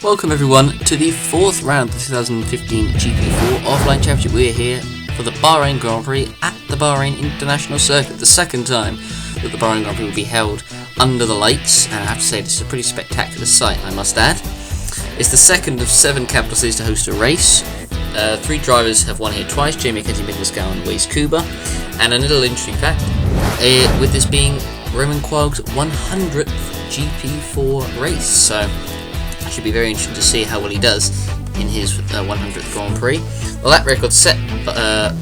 Welcome everyone to the fourth round of the 2015 GP4 Offline Championship. We're here for the Bahrain Grand Prix at the Bahrain International Circuit, the second time that the Bahrain Grand Prix will be held under the lights, and I have to say this is a pretty spectacular sight, I must add. It's the second of 7 capital cities to host a race. 3 drivers have won here twice, Jamie Mackenzie, and Waze Kuba, and a little interesting fact, with this being Romain Quag's 100th GP4 race, so it should be very interesting to see how well he does in his 100th Grand Prix. The lap record set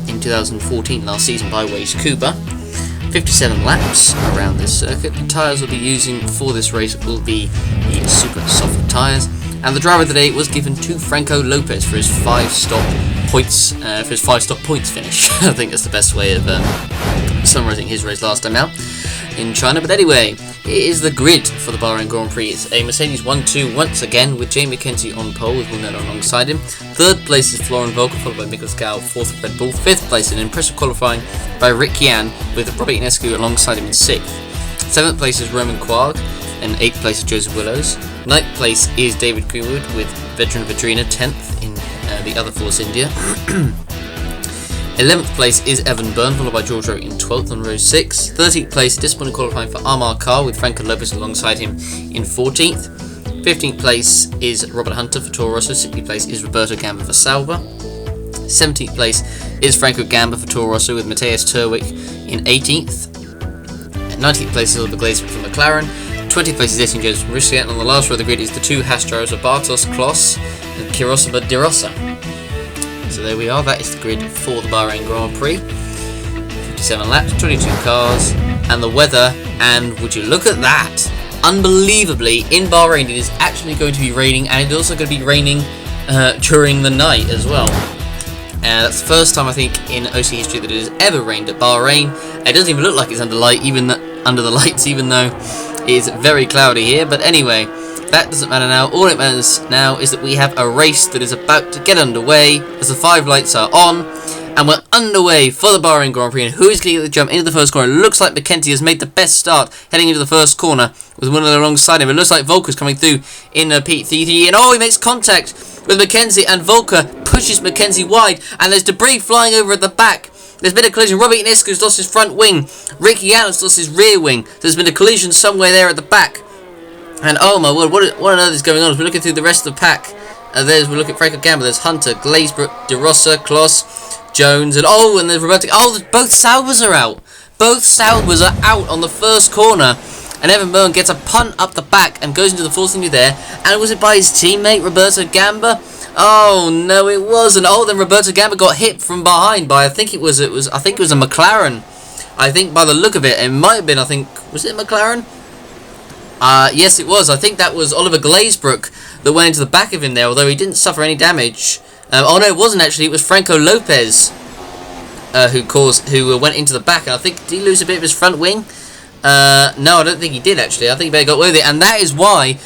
in 2014 last season by Waze Kuba, 57 laps around this circuit. The tyres we'll be using for this race will be the super soft tyres, and the driver of the day was given to Franco Lopez for his 5-stop points finish. I think that's the best way of summarising his race last time out in China. But anyway, here is the grid for the Bahrain Grand Prix. It's a Mercedes 1-2 once again with Jamie Mackenzie on pole with Will Miller alongside him. Third place is Florian Volker, followed by Mikkel Scow, fourth Red Bull. Fifth place, an impressive qualifying by Rick Yan with Robert Inescu alongside him in sixth. Seventh place is Romain Quag, and 8th place is Joseph Willows. 9th place is David Greenwood with veteran Vedrina, 10th in the other Force India. 11th place is Evan Byrne, followed by George Rowe in 12th on row 6. 13th place, disappointing qualifying for Amar Kar with Franco Lopez alongside him in 14th. 15th place is Robert Hunter for Toro Rosso. 16th place is Roberto Gamba for Sauber. 17th place is Franco Gamba for Toro Rosso with Matthias Terwijk in 18th. 19th place is Oliver Glazebrook for McLaren. 20th place is Etienne Jones from Russia. And on the last row of the grid is the 2 Haas drivers of Bartos Kloss and Kirosaba De Rosa. So there we are, that is the grid for the Bahrain Grand Prix. 57 laps, 22 cars, and the weather, and would you look at that? Unbelievably, in Bahrain it is actually going to be raining, and it's also going to be raining during the night as well. That's the first time I think in OC history that it has ever rained at Bahrain. It doesn't even look like it's under the lights, even though it is very cloudy here. But anyway, that doesn't matter now. All it matters now is that we have a race that is about to get underway as the 5 lights are on, and we're underway for the Bahrain Grand Prix. And who is going to get the jump into the first corner? It looks like Mackenzie has made the best start heading into the first corner with one alongside him. It looks like Volker's coming through in P3, and he makes contact with Mackenzie, and Volker pushes Mackenzie wide, and there's debris flying over at the back. There's been a collision. Robert Inescu has lost his front wing. Ricky Yan has lost his rear wing. There's been a collision somewhere there at the back. And oh my word, what on earth is going on? As we're looking through the rest of the pack, we look at Franco Gamba, there's Hunter, Glazebrook, De Rosa, Kloss, Jones, and there's Roberto. Both Saubers are out. Both Saubers are out on the first corner, and Evan Byrne gets a punt up the back and goes into the fourth inning there. And was it by his teammate Roberto Gamba? Oh no, it wasn't. Then Roberto Gamba got hit from behind by I think it was a McLaren. I think by the look of it might have been. Was it McLaren? Yes, it was. I think that was Oliver Glazebrook that went into the back of him there, although he didn't suffer any damage. No, it wasn't actually. It was Franco Lopez who went into the back. And I think, did he lose a bit of his front wing? No, I don't think he did actually. I think he better got away with it, and that is why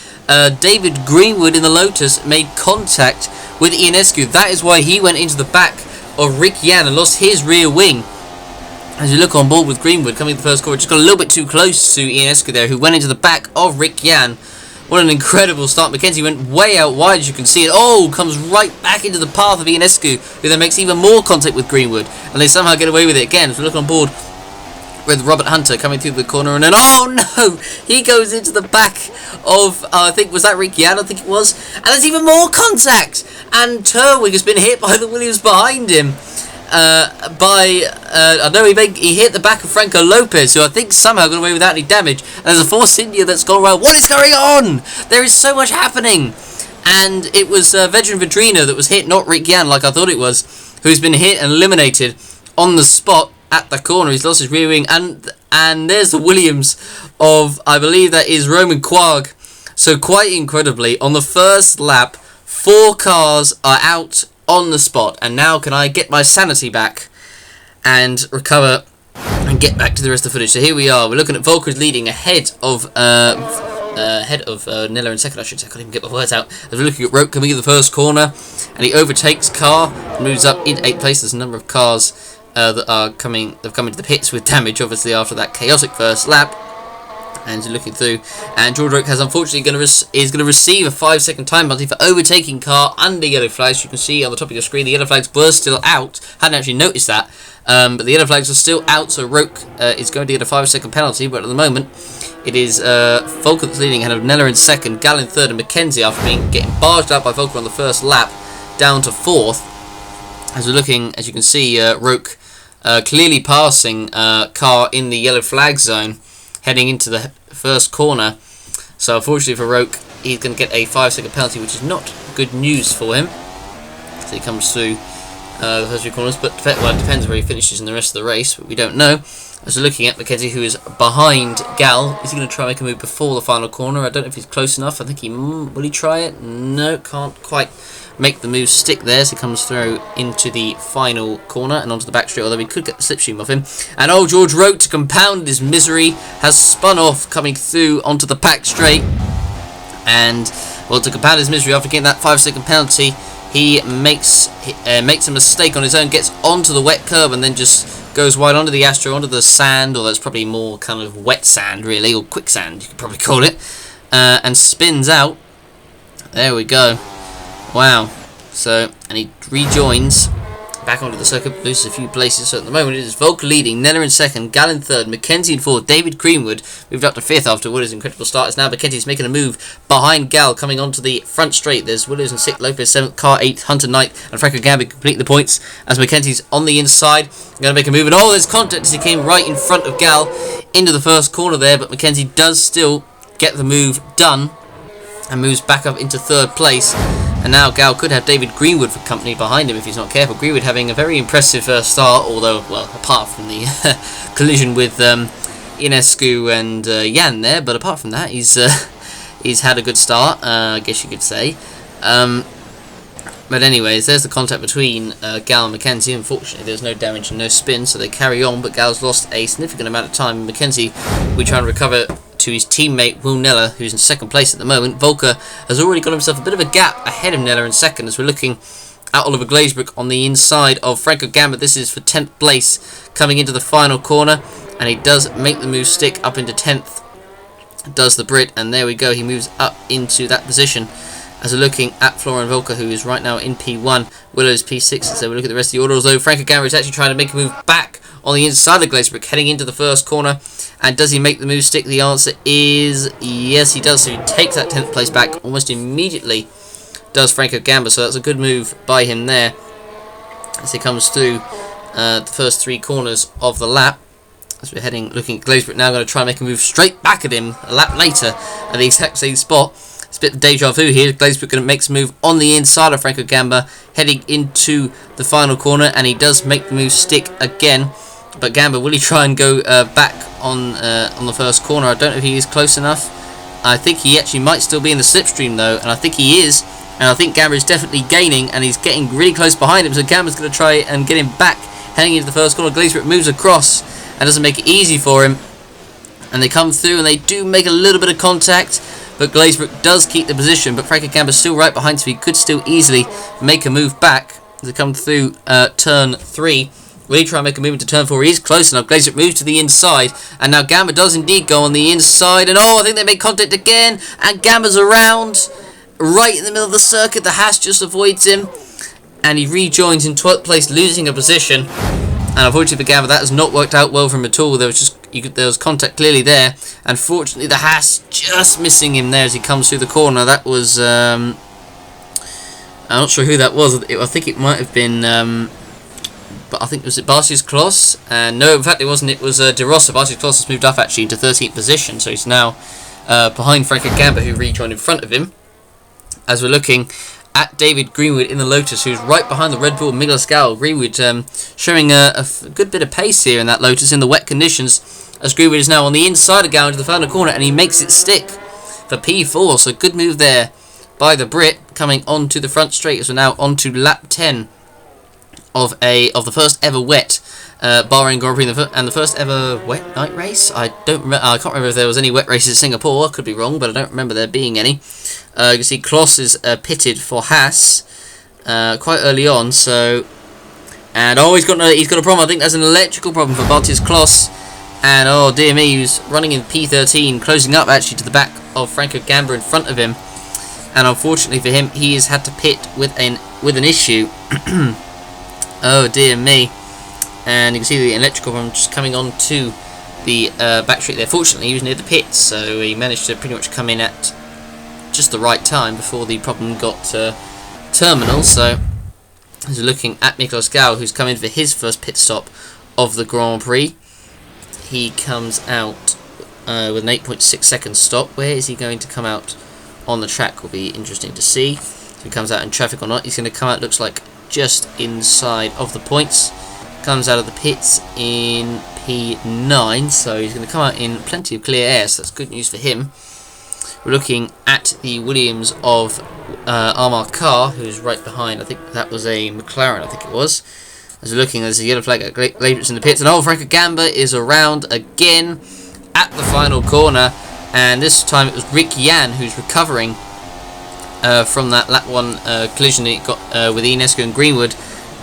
David Greenwood in the Lotus made contact with Inescu. That is why he went into the back of Rick Yan and lost his rear wing. As you look on board with Greenwood coming to the first corner, just got a little bit too close to Inescu there, who went into the back of Rick Yan. What an incredible start. Mackenzie went way out wide, as you can see it. Comes right back into the path of Inescu, who then makes even more contact with Greenwood, and they somehow get away with it again. As we look on board with Robert Hunter coming through the corner, and then he goes into the back of was that Rick Yan? I think it was, and there's even more contact, and Terwijk has been hit by the Williams behind him. He hit the back of Franco Lopez, who I think somehow got away without any damage. And there's a Force India that's gone around. What is going on? There is so much happening. And it was veteran Vedrina that was hit, not Rick Yan, like I thought it was, who's been hit and eliminated on the spot at the corner. He's lost his rear wing. And there's the Williams of, I believe that is Romain Quag. So quite incredibly, on the first lap, 4 cars are out on the spot, and now can I get my sanity back and recover and get back to the rest of the footage. So here we are. We're looking at Volker's leading ahead of Nilla in second. I should say. I can't even get my words out. As we're looking at Roke coming in the first corner, and he overtakes Carr, moves up in 8th place. There's a number of cars that have come into the pits with damage, obviously after that chaotic first lap. And he's looking through, and George Roke has unfortunately is going to receive a 5-second time penalty for overtaking car under yellow flags. You can see on the top of your screen the yellow flags were still out. Hadn't actually noticed that, but the yellow flags are still out. So Roke is going to get a 5-second penalty. But at the moment, it is Volker that's leading ahead of Nella in second, Gal in third, and Mackenzie after getting barged out by Volker on the first lap down to fourth. As we're looking, as you can see, Roke clearly passing car in the yellow flag zone, heading into the first corner. So unfortunately for Roke, he's going to get a 5-second penalty, which is not good news for him. So he comes through the first 3 corners, but well, it depends where he finishes in the rest of the race, but we don't know. As we're looking at Mackenzie, who is behind Gal, is he going to try and make a move before the final corner? I don't know if he's close enough. I think he will he try it? No, can't quite make the move stick there, so he comes through into the final corner and onto the back straight, although he could get the slipstream off him. And old George Roke, to compound his misery, has spun off, coming through onto the back straight. And, well, to compound his misery, after getting that 5-second penalty, he makes a mistake on his own, gets onto the wet curb, and then just goes wide onto the Astro, onto the sand, or that's probably more kind of wet sand, really, or quicksand, you could probably call it, and spins out. There we go. Wow. So, and he rejoins back onto the circuit, loses a few places. So at the moment it is Volker leading, Nella in second, Gal in third, Mackenzie in fourth, David Greenwood moved up to fifth after Williams' incredible start. It's now Mackenzie's making a move behind Gal, coming onto the front straight. There's Williams in sixth, Lopez seventh, Carr eighth, Hunter ninth, and Franco Gambia complete the points as Mackenzie's on the inside. Going to make a move, and oh, there's contact as he came right in front of Gal into the first corner there, but Mackenzie does still get the move done and moves back up into third place. And now Gal could have David Greenwood for company behind him if he's not careful. Greenwood having a very impressive start, although, well, apart from the collision with Ionescu and Jan there, but apart from that, he's had a good start, I guess you could say. But anyways, there's the contact between Gal and Mackenzie. Unfortunately, there's no damage and no spin, so they carry on, but Gal's lost a significant amount of time. Mackenzie, we try and recover to his teammate Will Nella, who's in second place at the moment. Volker has already got himself a bit of a gap ahead of Nella in second, as we're looking at Oliver Glazebrook on the inside of Franco Gamba. This is for 10th place coming into the final corner, and he does make the move stick up into 10th, does the Brit, and there we go, he moves up into that position. As we're looking at Florian Volker, who is right now in P1, Willow's P6, so we look at the rest of the order, although Franco Gamba is actually trying to make a move back on the inside of Glazebrook, heading into the first corner. And does he make the move stick? The answer is yes, he does. So he takes that 10th place back almost immediately, does Franco Gamba. So that's a good move by him there as he comes through the first 3 corners of the lap. As we're looking at Glazebrook now, going to try and make a move straight back at him a lap later at the exact same spot. It's a bit of deja vu here. Glazebrook going to make a move on the inside of Franco Gamba, heading into the final corner, and he does make the move stick again. But Gamba, will he try and go back on the first corner? I don't know if he is close enough. I think he actually might still be in the slipstream though, and I think he is. And I think Gamba is definitely gaining, and he's getting really close behind him. So Gamba's going to try and get him back, heading into the first corner. Glazebrook moves across and doesn't make it easy for him. And they come through, and they do make a little bit of contact, but Glazebrook does keep the position. But Franco Gamba's still right behind, so he could still easily make a move back as they come through turn 3. Will he try and make a move into turn 4? He's close enough. Glazebrook moves to the inside, and now Gamba does indeed go on the inside, and oh, I think they make contact again, and Gamba's around right in the middle of the circuit. The Haas just avoids him, and he rejoins in 12th place, losing a position. And unfortunately for Gamba, that has not worked out well for him at all. There was contact clearly there, and fortunately the Haas just missing him there as he comes through the corner. That was I'm not sure who that was. I think it might have been but I think, was it Barcius Kloss? No, in fact it wasn't. It was De Rossa. Barcius Kloss has moved up actually into 13th position, so he's now behind Franco Gamba, who rejoined in front of him. As we're looking at David Greenwood in the Lotus, who's right behind the Red Bull Miguel Scal. Greenwood showing a good bit of pace here in that Lotus in the wet conditions, as Greenwood is now on the inside of Gal into the final corner, and he makes it stick for P4. So good move there by the Brit, coming onto the front straight as we're now onto lap 10 of the first ever wet Bahrain Grand Prix, and the first ever wet night race. I can't remember if there was any wet races in Singapore. I could be wrong, but I don't remember there being any. You can see Kloss is pitted for Haas quite early on. So, and oh, he's got a problem. I think there's an electrical problem for Bartius Kloss. And oh dear me, he's running in P13, closing up actually to the back of Franco Gamba in front of him. And unfortunately for him, he has had to pit with an issue. Oh dear me. And you can see the electrical problem just coming on to the back straight there. Fortunately, he was near the pits, so he managed to pretty much come in at just the right time before the problem got terminal. So he's looking at Nicolas Gal, who's come in for his first pit stop of the Grand Prix. He comes out with an 8.6 second stop. Where is he going to come out on the track? Will be interesting to see. If he comes out in traffic or not. He's going to come out, looks like, just inside of the points. Comes out of the pits in P9, so he's going to come out in plenty of clear air, so that's good news for him. We're looking at the Williams of Amar Khan, who's right behind. I think that was a McLaren, I think it was. As we're looking, there's a yellow flag at Glabrits in the pits, and oh, Franco Gamba is around again at the final corner, and this time it was Rick Yan who's recovering from that lap 1 collision he got with Ionescu and Greenwood.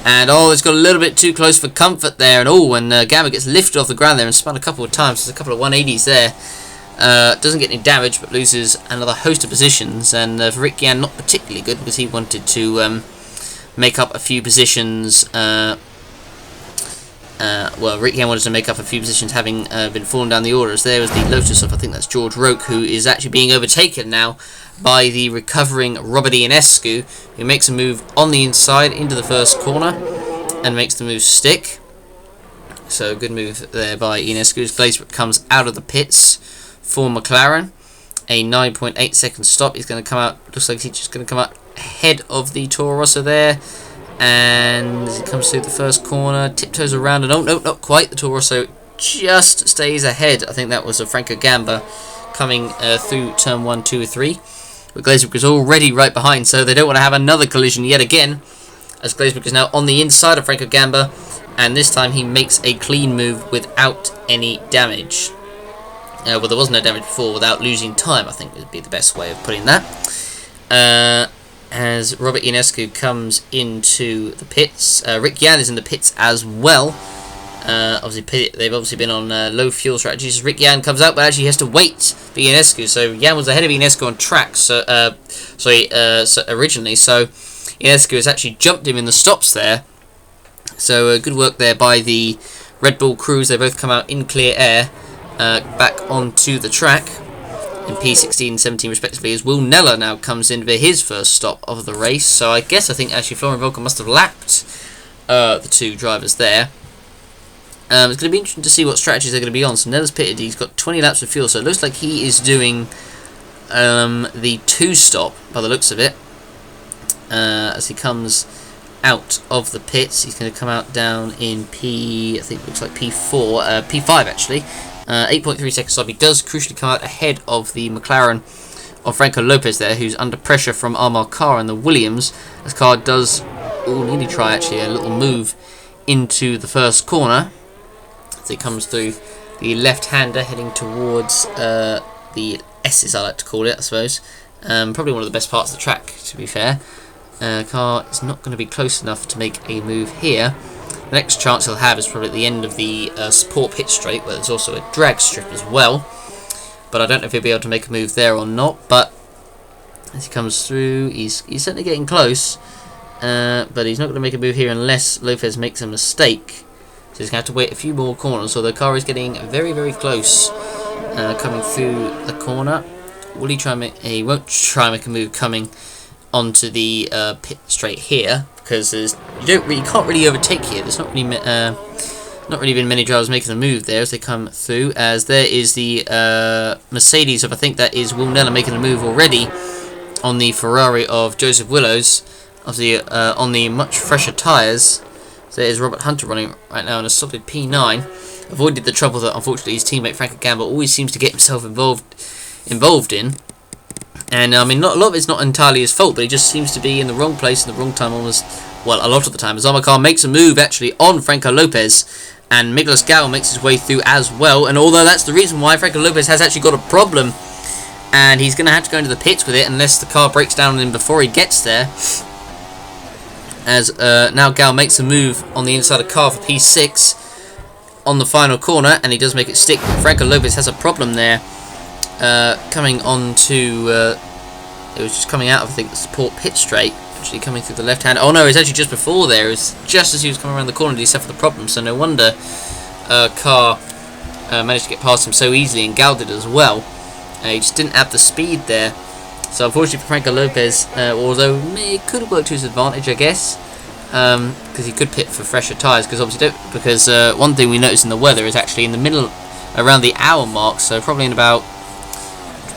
And oh, it's got a little bit too close for comfort there, and oh, when Gamba gets lifted off the ground there and spun a couple of times, there's a couple of 180s there. Doesn't get any damage, but loses another host of positions, and for Rick Yan, not particularly good, because he wanted to make up a few positions. Well, Rick Yan wanted to make up a few positions, having been fallen down the orders. There was the Lotus of, I think that's George Roque, who is actually being overtaken now by the recovering Robert Ionescu, who makes a move on the inside into the first corner and makes the move stick. So good move there by Ionescu. Glabrits comes out of the pits for McLaren. A 9.8 second stop. He's going to come out, looks like he's just going to come out ahead of the Toro Rosso there. And as he comes through the first corner, tiptoes around, and oh no, not quite. The Toro Rosso just stays ahead. I think that was a Franco Gamba coming through turn 1, 2, or 3. But Glabrits is already right behind, so they don't want to have another collision yet again. As Glabrits is now on the inside of Franco Gamba, and this time he makes a clean move without any damage. Well, there was no damage before, without losing time, I think would be the best way of putting that. As Robert Ionescu comes into the pits. Rick Yan is in the pits as well. They've obviously been on low fuel strategies. Rick Yan comes out, but actually he has to wait for Ionescu. So Yan was ahead of Ionescu on track. So originally, so Ionescu has actually jumped him in the stops there. So good work there by the Red Bull crews. They both come out in clear air, back onto the track. In P16 and 17 respectively, as Will Neller now comes in for his first stop of the race. So I think actually Florian Volker must have lapped the two drivers there. It's going to be interesting to see what strategies they're going to be on. So Neller's pitted, he's got 20 laps of fuel, so it looks like he is doing the 2-stop by the looks of it. As he comes out of the pits, he's going to come out down in I think it looks like P4, P5 actually. 8.3 seconds stop. He does crucially come out ahead of the McLaren of Franco Lopez there, who's under pressure from Amar Khan and the Williams. As Khan does nearly try actually a little move into the first corner. As he comes through the left-hander heading towards the S's, I like to call it, I suppose. Probably one of the best parts of the track, to be fair. Khan is not going to be close enough to make a move here. The next chance he'll have is probably at the end of the support pit straight, where there's also a drag strip as well. But I don't know if he'll be able to make a move there or not. But as he comes through, he's certainly getting close. But he's not going to make a move here unless Lopez makes a mistake. So he's going to have to wait a few more corners. So the car is getting very, very close coming through the corner. Will he try and make? He won't try and make a move coming onto the pit straight here, because you can't really overtake here. There's not really been many drivers making the move there as they come through. As there is the Mercedes of, I think that is Will Neller, making a move already on the Ferrari of Joseph Willows, obviously on the much fresher tyres. So there is Robert Hunter running right now in a solid P9. Avoided the trouble that unfortunately his teammate Franco Gamba always seems to get himself involved in. And I mean, a lot of it's not entirely his fault, but he just seems to be in the wrong place at the wrong time almost, well, a lot of the time. As Amar Khan makes a move actually on Franco Lopez, and Nicolas Gal makes his way through as well. And although that's the reason why Franco Lopez has actually got a problem, and he's going to have to go into the pits with it unless the car breaks down on him before he gets there. As now Gal makes a move on the inside of car for P6 on the final corner, and he does make it stick. Franco Lopez has a problem there, coming on to, it was just coming out of, I think, the support pit straight, actually coming through the left hand. Oh no, it's actually just before there. It was just as he was coming around the corner that he suffered the problem, so no wonder Carr managed to get past him so easily, and Gal did as well. He just didn't have the speed there. So unfortunately for Franco Lopez, although it could have worked to his advantage, I guess, because he could pit for fresher tyres. Because one thing we noticed in the weather is actually in the middle, around the hour mark, so probably in about,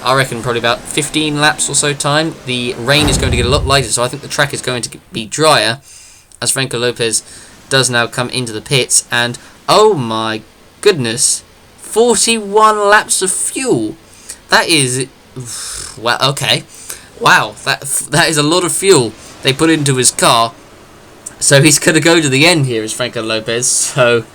I reckon, probably about 15 laps or so time, the rain is going to get a lot lighter. So I think the track is going to be drier as Franco Lopez does now come into the pits. And oh my goodness, 41 laps of fuel. That is, well, okay, wow, that is a lot of fuel they put into his car. So he's going to go to the end here as Franco Lopez. So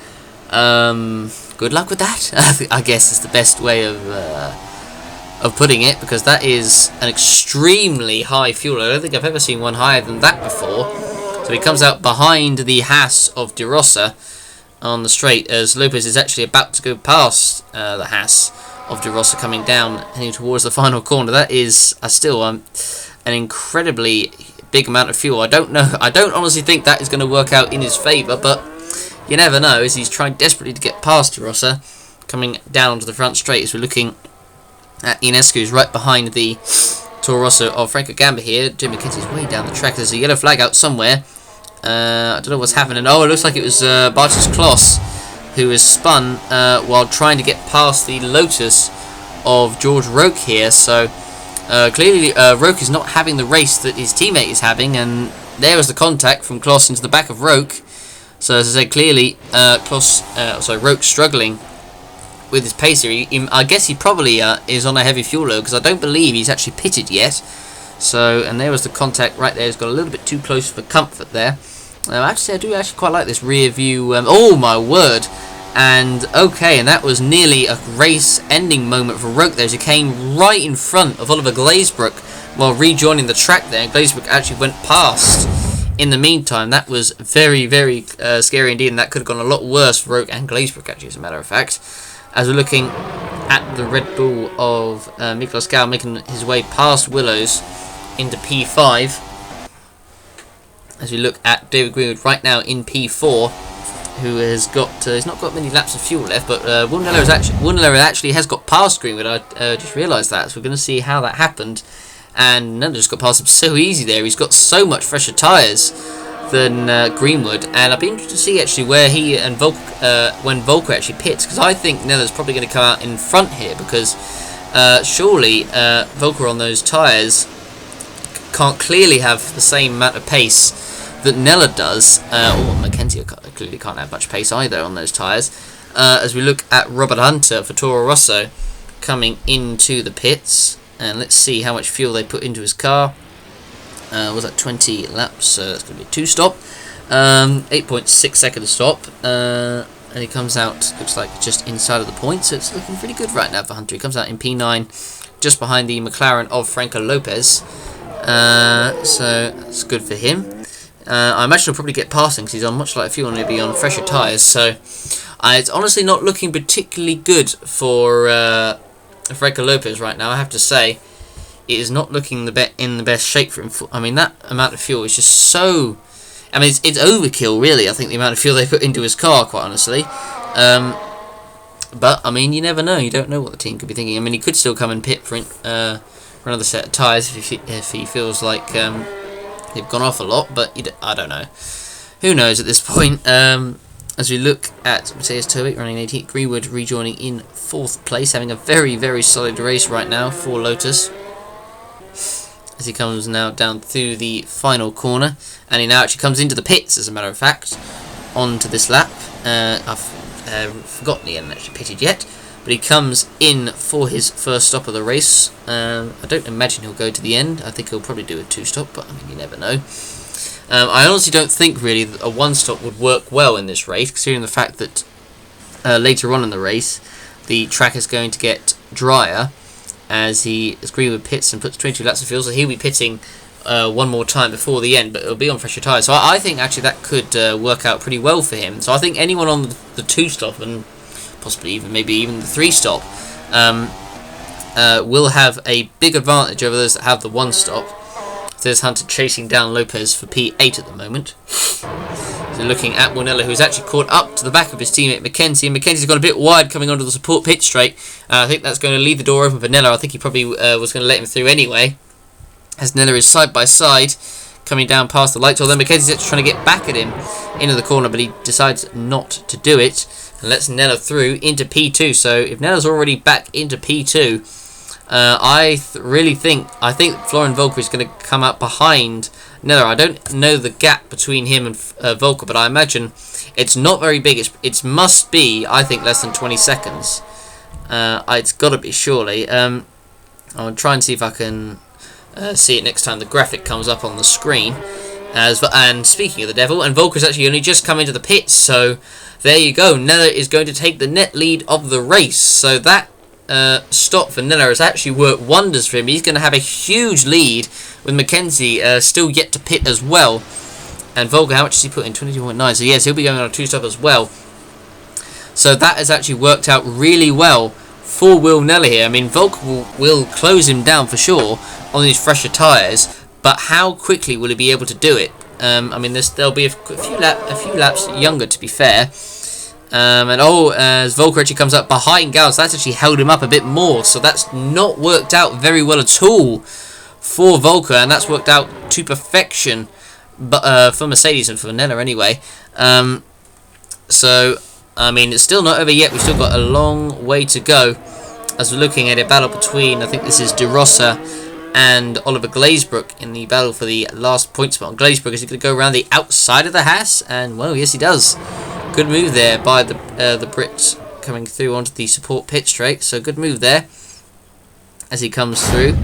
good luck with that. I guess is the best way of putting it, because that is an extremely high fuel. I don't think I've ever seen one higher than that before. So he comes out behind the Haas of De Rosa on the straight, as Lopez is actually about to go past the Haas of De Rosa, coming down, heading towards the final corner. That is still an incredibly big amount of fuel. I don't honestly think that is going to work out in his favour, but you never know, as he's trying desperately to get past De Rosa, coming down to the front straight, as we're looking at Ionescu, who's right behind the Toro Rosso of Franco Gamba here. Jim McKenzie's way down the track. There's a yellow flag out somewhere. I don't know what's happening. Oh, it looks like it was Bartos Kloss who was spun while trying to get past the Lotus of George Roque here. So clearly Roque is not having the race that his teammate is having, and there was the contact from Kloss into the back of Roque. So as I said, clearly Roque struggling with his pace here. I guess he probably is on a heavy fuel load, because I don't believe he's actually pitted yet. So, and there was the contact right there. He's got a little bit too close for comfort there. Actually, I do actually quite like this rear view. Oh my word! And okay, and that was nearly a race-ending moment for Roque there, as he came right in front of Oliver Glazebrook while rejoining the track there. And Glazebrook actually went past in the meantime. That was very, very scary indeed, and that could have gone a lot worse for Roque and Glazebrook, actually, as a matter of fact. As we're looking at the Red Bull of Miklos Gal making his way past Willows into P5. As we look at David Greenwood right now in P4, who has got he's not got many laps of fuel left, but Wilnello actually has got past Greenwood. I just realised that, so we're going to see how that happened. And Nello just got past him so easy there. He's got so much fresher tyres than Greenwood, and I'd be interested to see actually where he and when Volker actually pits, because I think Nello's probably going to come out in front here, because surely Volker on those tyres can't clearly have the same amount of pace that Nella does. Mackenzie clearly can't have much pace either on those tyres. As we look at Robert Hunter for Toro Rosso coming into the pits, and let's see how much fuel they put into his car. Was that 20 laps? So that's going to be a 2-stop. 8.6 second stop. And he comes out, looks like just inside of the point, so it's looking pretty good right now for Hunter. He comes out in P9, just behind the McLaren of Franco Lopez. So that's good for him. I imagine he'll probably get passing, because he's on much lighter fuel and he'll be on fresher tyres. So it's honestly not looking particularly good for Franco Lopez right now, I have to say. It is not looking in the best shape for him. I mean, that amount of fuel is just so... I mean, it's overkill, really, I think, the amount of fuel they put into his car, quite honestly. But, I mean, you never know. You don't know what the team could be thinking. I mean, he could still come and pit for another set of tyres if he feels like they've gone off a lot, but I don't know. Who knows at this point? As we look at Matthias Tobik running 18th, Greenwood rejoining in 4th place, having a very, very solid race right now for Lotus. As he comes now down through the final corner, and he now actually comes into the pits, as a matter of fact, onto this lap. I've forgotten he hadn't actually pitted yet, but he comes in for his first stop of the race. I don't imagine he'll go to the end. I think he'll probably do a 2-stop, but I mean, you never know. I honestly don't think really that a 1-stop would work well in this race, considering the fact that later on in the race the track is going to get drier as Greenwood pits and puts 22 laps of fuel, so he'll be pitting one more time before the end, but it'll be on fresher tyres. So I think actually that could work out pretty well for him. So I think anyone on the 2-stop and possibly maybe even the 3-stop will have a big advantage over those that have the 1-stop. There's Hunter chasing down Lopez for P8 at the moment. So looking at Mornella, who's actually caught up to the back of his teammate Mackenzie, and Mackenzie's got a bit wide coming onto the support pit straight. I think that's going to leave the door open for Nella. I think he probably was going to let him through anyway, as Nella is side by side coming down past the lights. Although Mackenzie's actually trying to get back at him into the corner, but he decides not to do it and lets Nella through into P2. So if Nella's already back into P2, I think Florian Volker is going to come up behind Nella. I don't know the gap between him and Volker, but I imagine it's not very big. It must be, I think, less than 20 seconds. It's got to be, surely. I'll try and see if I can see it next time the graphic comes up on the screen. And speaking of the devil, and Volker's actually only just come into the pits, so there you go. Nella is going to take the net lead of the race. So that stop for Nella has actually worked wonders for him. He's going to have a huge lead with Mackenzie still yet to pit as well. And Volker, how much has he put in? 22.9. So yes, he'll be going on a 2-stop as well. So that has actually worked out really well for Will Nella here. I mean, Volker will close him down for sure on these fresher tyres, but how quickly will he be able to do it? I mean, there'll be a few laps younger, to be fair. As Volker actually comes up behind Gals, that's actually held him up a bit more, so that's not worked out very well at all for Volker, and that's worked out to perfection, but for Mercedes and for Nella anyway. So I mean, it's still not over yet. We've still got a long way to go as we're looking at a battle between, I think this is De Rosa and Oliver Glazebrook in the battle for the last point spot. Glazebrook is going to go around the outside of the Haas, and well, yes, he does. Good move there by the Brits coming through onto the support pit straight. So good move there as he comes through.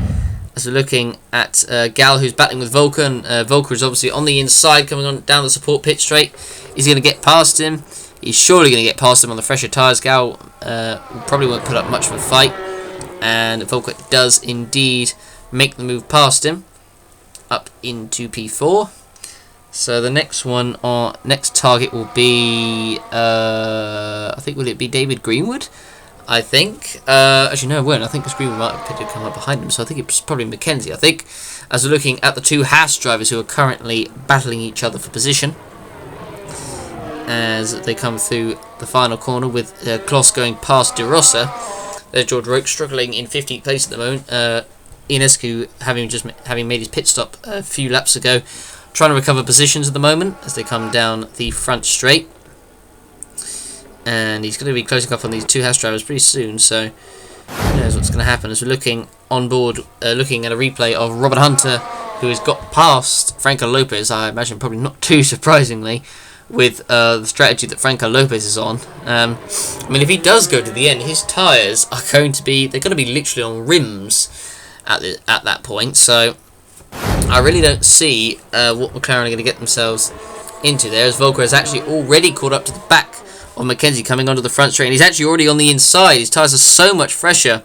As we're looking at Gal, who's battling with Volker, and Volker is obviously on the inside coming on down the support pit straight. He's going to get past him. He's surely going to get past him on the fresher tyres. Gal probably won't put up much of a fight, and Volker does indeed make the move past him up into P4. So the next one, our next target will be, I think, will it be David Greenwood? I think. Actually, no, it won't. I think because Greenwood might have come up behind him, so I think it's probably Mackenzie. I think, as we're looking at the two Haas drivers who are currently battling each other for position, as they come through the final corner with Kloss going past De Rosa. There's George Roke struggling in 15th place at the moment. Ionescu having made his pit stop a few laps ago, trying to recover positions at the moment as they come down the front straight. And he's going to be closing up on these two Haas drivers pretty soon, so who knows what's going to happen as we're looking on board, looking at a replay of Robert Hunter, who has got past Franco Lopez, I imagine probably not too surprisingly, with the strategy that Franco Lopez is on. I mean, if he does go to the end, his tyres are going to be, they're going to be literally on rims at that point, so I really don't see what McLaren are going to get themselves into there, as Volker has actually already caught up to the back of Mackenzie coming onto the front straight, and he's actually already on the inside. His tyres are so much fresher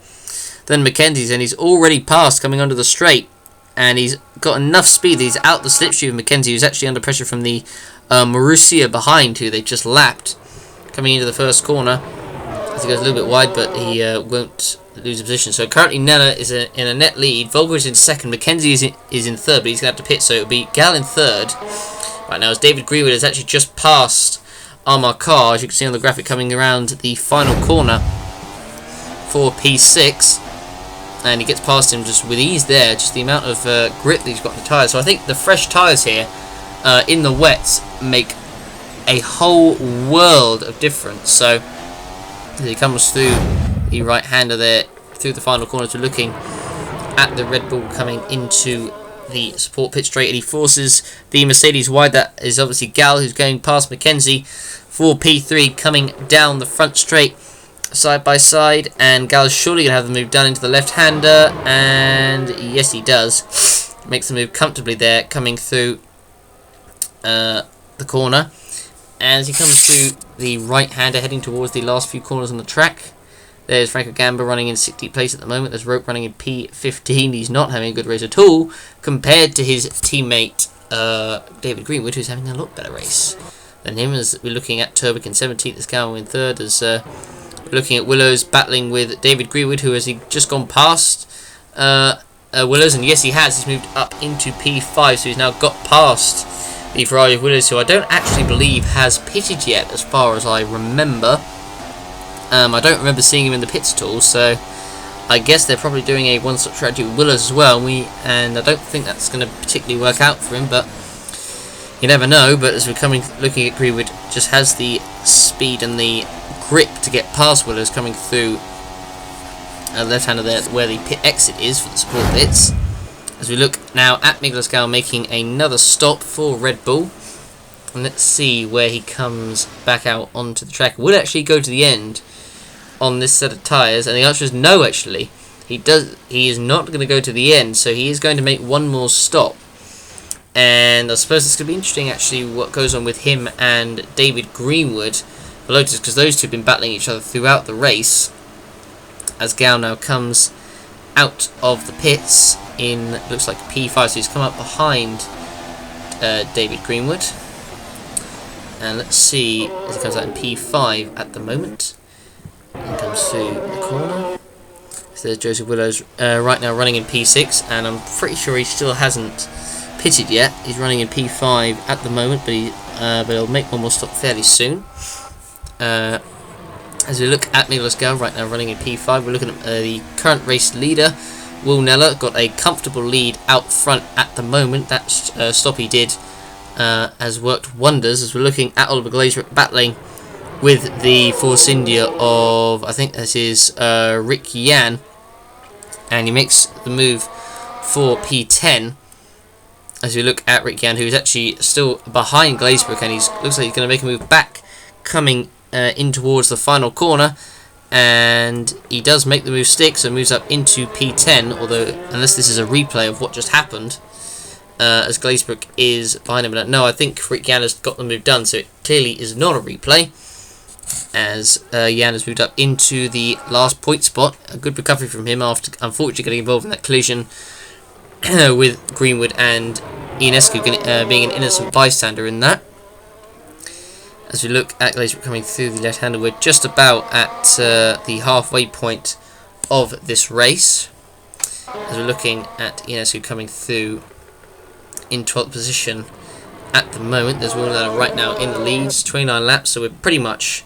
than Mackenzie's, and he's already passed coming onto the straight, and he's got enough speed that he's out the slipstream of Mackenzie, who's actually under pressure from the Marussia behind, who they just lapped, coming into the first corner. As he goes a little bit wide, but he won't lose a position. So currently Nella is in a net lead. Volker is in second. Mackenzie is in third, but he's going to have to pit, so it'll be Gal in third right now, as David Greenwood has actually just passed Amar Carr, as you can see on the graphic, coming around the final corner for P6, and he gets past him just with ease there. Just the amount of grip that he's got in the tyres. So I think the fresh tyres here in the wets make a whole world of difference. So as he comes through the right-hander there through the final corner, to looking at the Red Bull coming into the support pit straight, and he forces the Mercedes wide. That is obviously Gal, who's going past Mackenzie for P3, coming down the front straight side by side, and Gal is surely going to have the move done into the left-hander, and yes, he does. Makes the move comfortably there, coming through the corner, and as he comes through the right-hander heading towards the last few corners on the track, There's Franco Gamba running in 60th place at the moment. There's Rope running in P15. He's not having a good race at all compared to his teammate David Greenwood, who's having a lot better race than him. As we're looking at Turbik in 17th, as Gal in 3rd, as we're looking at Willows battling with David Greenwood, who has he just gone past Willows, and yes he has, he's moved up into P5, so he's now got past the Ferrari of Willows, who I don't actually believe has pitted yet as far as I remember. I don't remember seeing him in the pits at all, so I guess they're probably doing a one-stop strategy with Willows as well, and I don't think that's going to particularly work out for him, but you never know. But as we're looking at Greenwood, just has the speed and the grip to get past Willows coming through left-hander there where the pit exit is for the support pits. As we look now at Miguel Escal making another stop for Red Bull, and let's see where he comes back out onto the track. Will actually go to the end on this set of tyres, and the answer is no. Actually, he is not going to go to the end, so he is going to make one more stop. And I suppose it's going to be interesting actually what goes on with him and David Greenwood for Lotus, because those two have been battling each other throughout the race. As Gal now comes out of the pits in, looks like P5, so he's come up behind David Greenwood. And let's see, as he comes out in P5 at the moment. And comes through the corner. So there's Joseph Willows right now running in P6, and I'm pretty sure he still hasn't pitted yet. He's running in P5 at the moment, but he'll make one more stop fairly soon. As we look at Miguel Escal right now running in P5, we're looking at the current race leader, Will Neller, got a comfortable lead out front at the moment. That stop he did has worked wonders, as we're looking at Oliver Glazebrook battling with the Force India of, I think this is Rick Yan, and he makes the move for P10. As we look at Rick Yan, who is actually still behind Glazebrook, and looks like he's going to make a move back, coming in towards the final corner, and he does make the move stick, so moves up into P10, although unless this is a replay of what just happened, as Glazebrook is behind him. But no, I think Rick Yan has got the move done, so it clearly is not a replay, as Yan has moved up into the last point spot. A good recovery from him after unfortunately getting involved in that collision with Greenwood and Ionescu being an innocent bystander in that. As we look at Glazebrook coming through the left-hander, we're just about at the halfway point of this race. As we're looking at Ionescu coming through in 12th position at the moment. There's one right now in the leads, 29 laps, so we're pretty much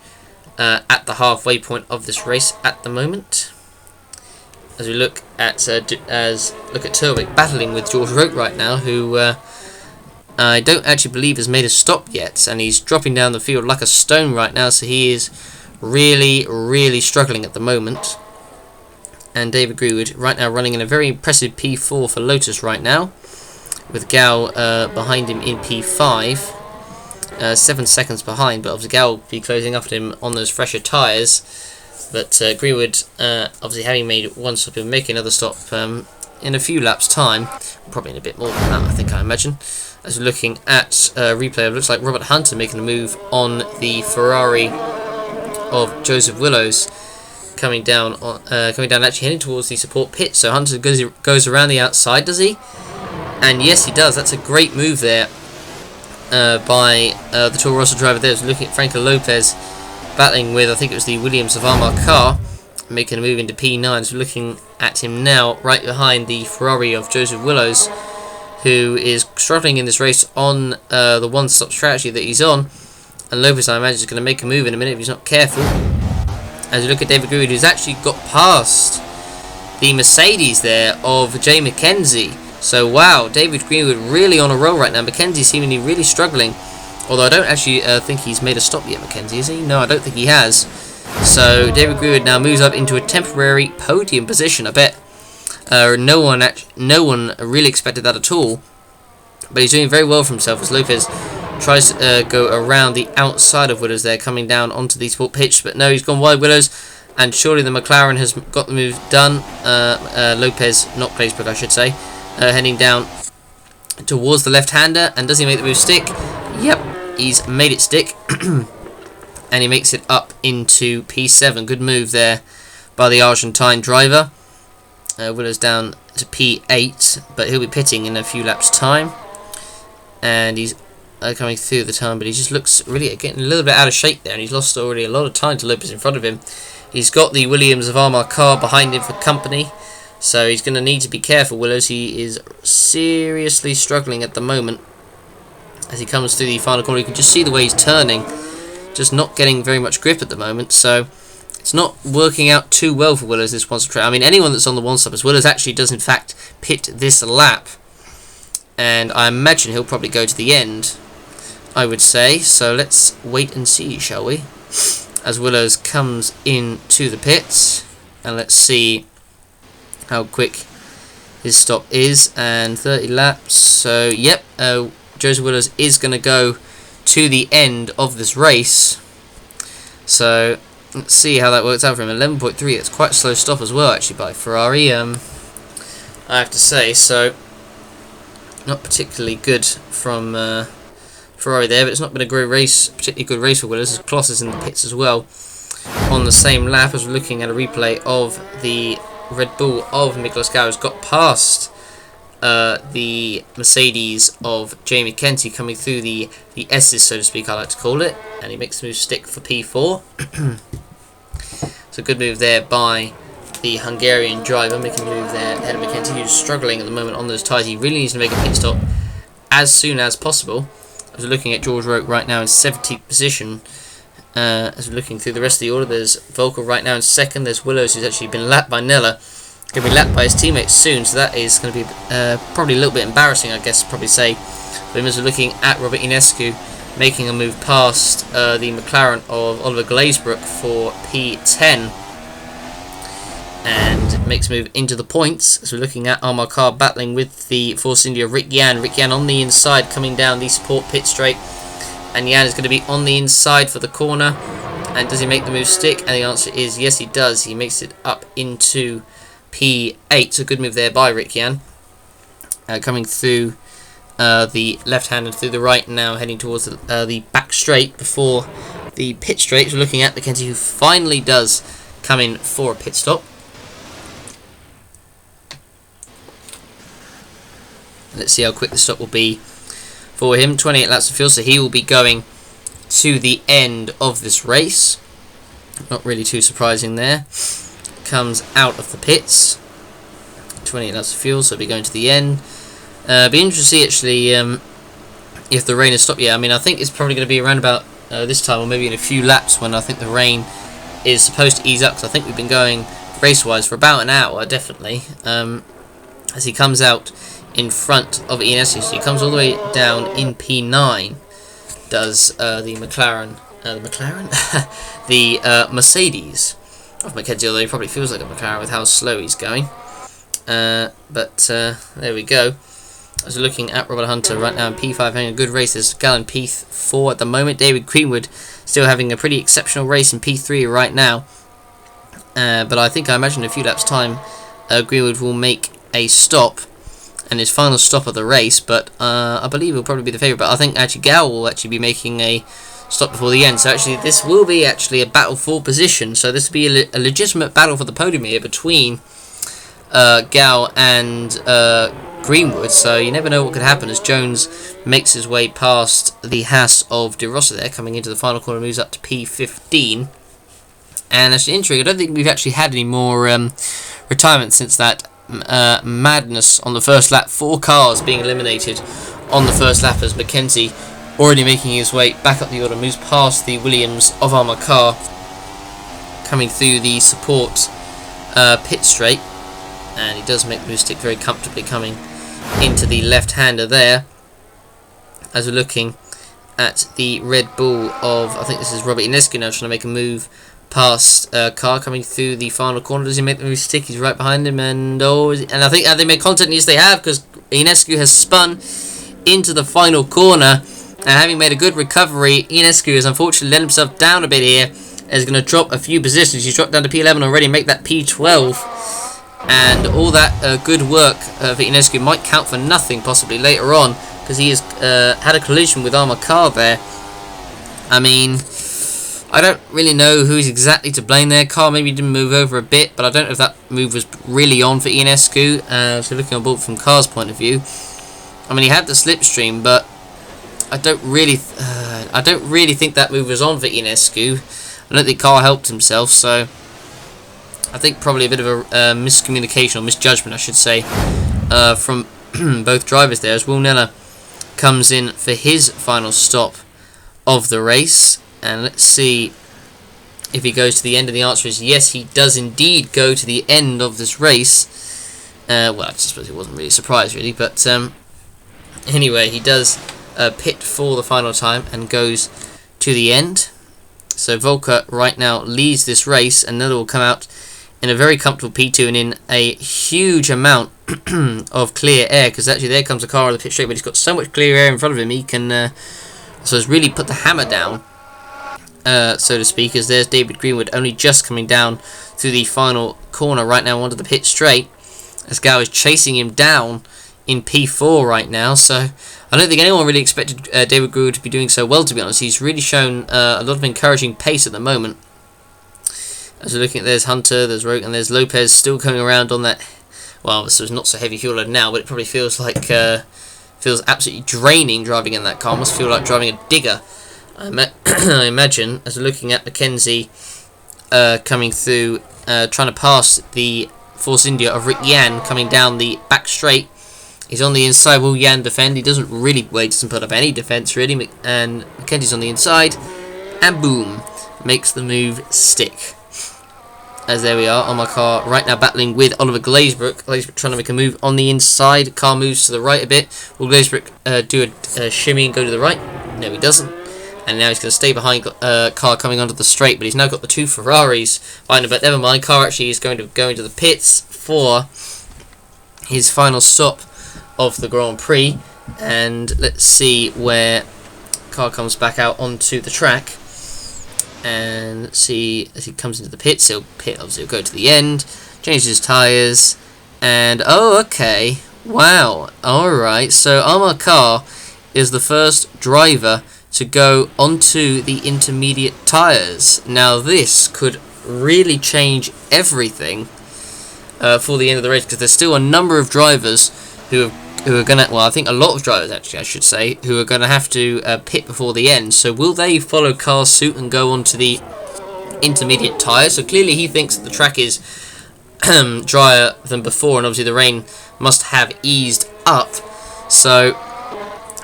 at the halfway point of this race at the moment. As we look at Turbik battling with George Roke right now, who I don't actually believe has made a stop yet, and he's dropping down the field like a stone right now, so he is really struggling at the moment. And David Greenwood right now running in a very impressive P4 for Lotus right now, with Gal behind him in P5, 7 seconds behind, but obviously Gal will be closing up at him on those fresher tyres. But Greenwood, obviously having made one stop, he'll make another stop in a few laps' time, probably in a bit more than that, I imagine. As we're looking at replay, it looks like Robert Hunter making a move on the Ferrari of Joseph Willows, coming down, actually heading towards the support pit. So Hunter goes around the outside, does he? And yes, he does. That's a great move there by the Toro Rosso driver there. As we're looking at Franco Lopez battling with, I think it was the Williams of Armagh car, making a move into P9. So we're looking at him now right behind the Ferrari of Joseph Willows, who is struggling in this race on the one-stop strategy that he's on. And Lopez, I imagine, is going to make a move in a minute if he's not careful. As we look at David Greenwood, who's actually got past the Mercedes there of Jay McKenzie. So wow, David Greenwood really on a roll right now. McKenzie seemingly really struggling. Although I don't actually think he's made a stop yet, McKenzie, is he? No, I don't think he has. So David Greenwood now moves up into a temporary podium position. I bet no one really expected that at all. But he's doing very well for himself as Lopez tries to go around the outside of Willows there, coming down onto the sport pitch. But no, he's gone wide Willows, and surely the McLaren has got the move done. Lopez, not Glazebrook, I should say, heading down towards the left-hander. And does he make the move stick? Yep, he's made it stick. And he makes it up into P7. Good move there by the Argentine driver. Willow's down to P8, but he'll be pitting in a few laps' time. And he's coming through the time, but he just looks really getting a little bit out of shape there, and he's lost already a lot of time to Lopez in front of him. He's got the Williams of Armagh car behind him for company, so he's going to need to be careful, Willows. He is seriously struggling at the moment as he comes through the final corner. You can just see the way he's turning, just not getting very much grip at the moment, so it's not working out too well for Willows this one stop. I mean, anyone that's on the one stop, as Willows actually does in fact pit this lap, and I imagine he'll probably go to the end, I would say. So let's wait and see, shall we, as Willows comes into the pits, and let's see how quick his stop is. And 30 laps, so yep, Joseph Willows is going to go to the end of this race. So let's see how that works out for him. 11.3, that's quite a slow stop as well, actually, by Ferrari, I have to say. So not particularly good from Ferrari there, but it's not been a great race, particularly good race for Willows. There's Kloss is in the pits as well on the same lap, as we're looking at a replay of the Red Bull of Nicholas Gow has got past the Mercedes of Jamie Kenty, coming through the S's, so to speak, I like to call it, and he makes the move stick for P4. It's a good move there by the Hungarian driver, making a move there ahead of McKenty, who's struggling at the moment on those tyres. He really needs to make a pit stop as soon as possible. As we're looking at George Roke right now in 17th position, as we're looking through the rest of the order, there's Volker right now in second. There's Willows, who's actually been lapped by Nella, going to be lapped by his teammates soon, so that is going to be probably a little bit embarrassing, I guess, probably say. But as we're looking at Robert Ionescu making a move past the McLaren of Oliver Glazebrook for P10, and makes a move into the points, as we're looking at Armagh car battling with the Force India of Rick Yan. Rick Yan on the inside, coming down the support pit straight, and Yan is going to be on the inside for the corner. And does he make the move stick? And the answer is yes, he does. He makes it up into P8, so good move there by Rick Yan, coming through the left-handed through the right, now heading towards the back straight before the pit straight. We're looking at McKenty, who finally does come in for a pit stop. Let's see how quick the stop will be for him. 28 laps of fuel, so he will be going to the end of this race. Not really too surprising there. Comes out of the pits. 28 laps of fuel, so he'll be going to the end. Be interesting to see, actually, if the rain has stopped yet. I mean, I think it's probably going to be around about this time, or maybe in a few laps, when I think the rain is supposed to ease up, because I think we've been going race-wise for about an hour, definitely. As he comes out in front of Ionescu, so he comes all the way down in P9, does the McLaren, the Mercedes of McKenzie, although he probably feels like a McLaren with how slow he's going. But there we go. As we're looking at Robert Hunter right now in P5, having a good race. There's Gal in P4 at the moment. David Greenwood still having a pretty exceptional race in P3 right now. But I imagine in a few laps' time, Greenwood will make a stop, and his final stop of the race. But I believe he'll probably be the favourite. But I think actually Gal will actually be making a stop before the end. So actually this will be actually a battle for position. So this will be a legitimate battle for the podium here between Gal and Greenwood. So you never know what could happen as Jones makes his way past the Haas of De Rossa there, coming into the final corner, moves up to P15. And actually intriguing, I don't think we've actually had any more retirements since that madness on the first lap. 4 cars being eliminated on the first lap, as McKenzie already making his way back up the order, moves past the Williams of Armagh car, coming through the support pit straight, and he does make the move stick very comfortably, coming into the left-hander there. As we're looking at the Red Bull of, I think this is Robert Ionescu now, trying to make a move past car coming through the final corner. Does he make the move stick? He's right behind him, and I think have they made contact? Yes, they have, because Ionescu has spun into the final corner, and having made a good recovery, Ionescu has unfortunately let himself down a bit here. Is going to drop a few positions. He's dropped down to P11 already, make that P12. And all that good work for Ionescu might count for nothing possibly later on, because he has had a collision with Armagh car there. I mean, I don't really know who's exactly to blame there. Car maybe didn't move over a bit, but I don't know if that move was really on for Ionescu. So looking on board from Car's point of view, I mean, he had the slipstream, but I don't really think that move was on for Ionescu. I don't think Car helped himself, so I think probably a bit of a miscommunication or misjudgment, I should say, from both drivers there, as Will Neller comes in for his final stop of the race. And let's see if he goes to the end. And the answer is yes, he does indeed go to the end of this race. Well, I suppose it wasn't really a surprise, really. But anyway, he does pit for the final time and goes to the end. So Volker right now leads this race, and Neller will come out in a very comfortable P2 and in a huge amount of clear air, because actually there comes a car on the pit straight, but he's got so much clear air in front of him, he can so has really put the hammer down, so to speak, as there's David Greenwood only just coming down through the final corner right now onto the pit straight, as Gao is chasing him down in P4 right now. So I don't think anyone really expected David Greenwood to be doing so well, to be honest. He's really shown a lot of encouraging pace at the moment. As we're looking at, there's Hunter, there's Roque, and there's Lopez still coming around on that. Well, this is not so heavy fuel load now, but it probably feels like feels absolutely draining driving in that car. Must feel like driving a digger, I imagine. As we're looking at Mackenzie coming through, trying to pass the Force India of Rick Yan coming down the back straight. He's on the inside. Will Yan defend? He doesn't really. Well, he doesn't put up any defense really. And Mackenzie's on the inside, and boom, makes the move stick. As there we are, on my car right now battling with Oliver Glazebrook. Glazebrook trying to make a move on the inside. Car moves to the right a bit. Will Glazebrook do a shimmy and go to the right? No, he doesn't. And now he's going to stay behind Car coming onto the straight, but he's now got the two Ferraris behind him. But never mind, Car actually is going to go into the pits for his final stop of the Grand Prix. And let's see where Car comes back out onto the track. And let's see, as he comes into the pits, he'll go to the end, changes his tyres, and oh, okay, wow, alright, so Amar Kar is the first driver to go onto the intermediate tyres. Now this could really change everything for the end of the race, because there's still a number of drivers who are going to, well, I think a lot of drivers actually, I should say, who are going to have to pit before the end. So will they follow Car's suit and go onto the intermediate tyres? So clearly he thinks that the track is drier than before, and obviously the rain must have eased up. So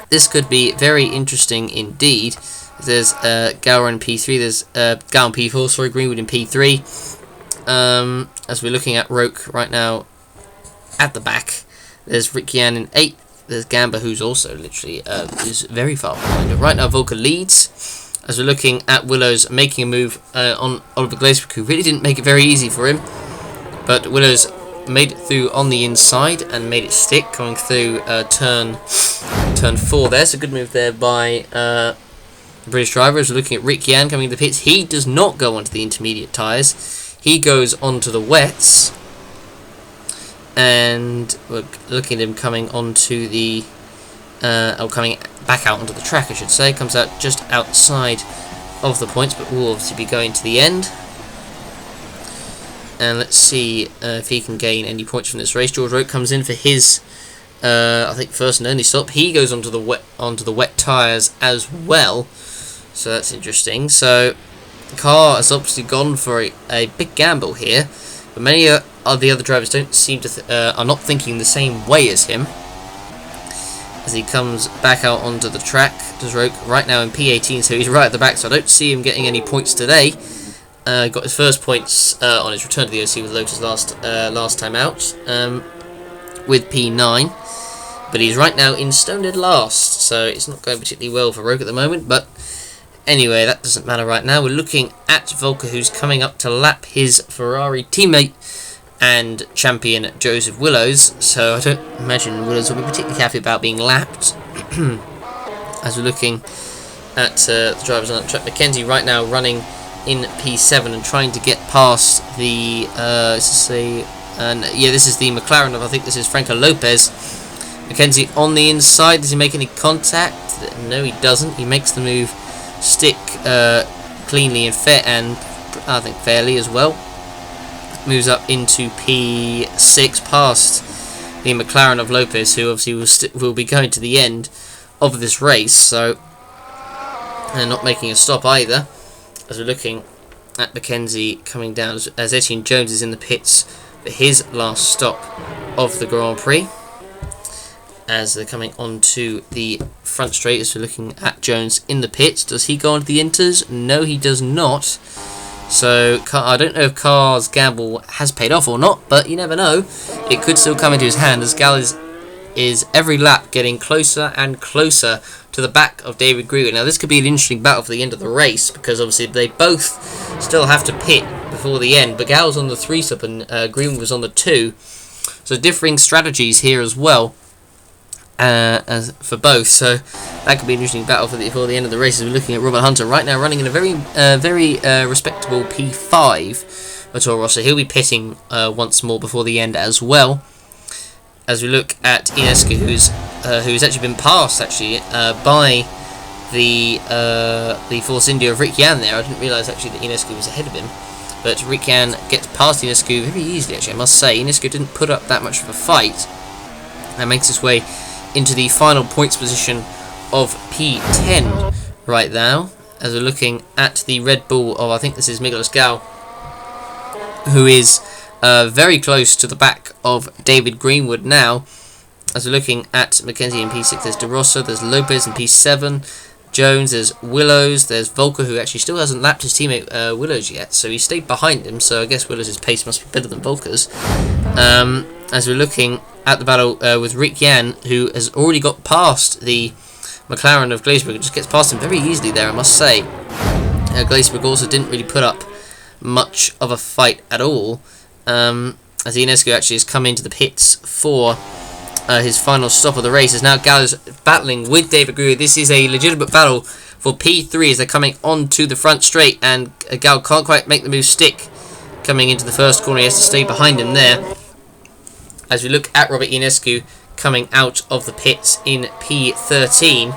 this could be very interesting indeed. There's Gower in P3, there's Gower in P4, sorry, Greenwood in P3. As we're looking at Roque right now at the back. There's Rick Yan in 8th. There's Gamba, who's also literally is very far behind. Right now, Volker leads. As we're looking at Willows making a move on Oliver Glazebrook, who really didn't make it very easy for him. But Willows made it through on the inside and made it stick, coming through turn 4 there. So good move there by the British driver. As we're looking at Rick Yan coming to the pits, he does not go onto the intermediate tyres. He goes onto the wets. And we're looking at him coming onto the, coming back out onto the track, I should say. Comes out just outside of the points, but will obviously be going to the end. And let's see if he can gain any points from this race. George Roque comes in for his, I think, first and only stop. He goes onto the wet tyres as well, so that's interesting. So the car has obviously gone for a big gamble here, but many of the other drivers don't seem to are not thinking the same way as him. As he comes back out onto the track, does Roque right now in P18, so he's right at the back. So I don't see him getting any points today. Got his first points on his return to the OC with Lotus last time out with P9, but he's right now in stone dead last, so it's not going particularly well for Roque at the moment. But anyway, that doesn't matter right now. We're looking at Volker, who's coming up to lap his Ferrari teammate and champion Joseph Willows, so I don't imagine Willows will be particularly happy about being lapped. As we're looking at the drivers on that track, Mackenzie right now running in P7 and trying to get past the this is the McLaren of, I think this is Franco Lopez. Mackenzie on the inside, does he make any contact? No, he doesn't. He makes the move stick cleanly and fair, and I think fairly as well. Moves up into P6 past the McLaren of Lopez, who obviously will be going to the end of this race. So, and not making a stop either, as we're looking at Mackenzie coming down as Etienne Jones is in the pits for his last stop of the Grand Prix, as they're coming onto the front straight. As we're looking at Jones in the pits, does he go on to the inters? No, he does not. So I don't know if Carr's gamble has paid off or not, but you never know. It could still come into his hand, as Gal is every lap getting closer and closer to the back of David Greenwood. Now this could be an interesting battle for the end of the race, because obviously they both still have to pit before the end, but Gal's on the 3 stop and Greenwood was on the 2. So differing strategies here as well. As for both, so that could be an interesting battle for the end of the race. As we're looking at Robert Hunter right now, running in a very respectable P5 for Toro Rosso. He'll be pitting once more before the end as well. As we look at Ionescu, who's actually been passed by the Force India of Rick Yan there. I didn't realise actually that Ionescu was ahead of him, but Rick Yan gets past Ionescu very easily. Actually, I must say, Ionescu didn't put up that much of a fight and makes his way into the final points position of P10 right now, as we're looking at the Red Bull of, I think this is Miguel Gal, who is very close to the back of David Greenwood now. As we're looking at Mackenzie in P6, there's De Rosso, there's Lopez in P7, Jones, there's Willows, there's Volker, who actually still hasn't lapped his teammate Willows yet, so he stayed behind him, so I guess Willows' pace must be better than Volker's. As we're looking at the battle with Rick Yan, who has already got past the McLaren of Glazebrook, and just gets past him very easily there, I must say. Glazebrook also didn't really put up much of a fight at all, as Ionescu actually has come into the pits for his final stop of the race. As now Gal is battling with David Greenwood. This is a legitimate battle for P3 as they're coming onto the front straight, and Gal can't quite make the move stick coming into the first corner. He has to stay behind him there. As we look at Robert Ionescu coming out of the pits in P13.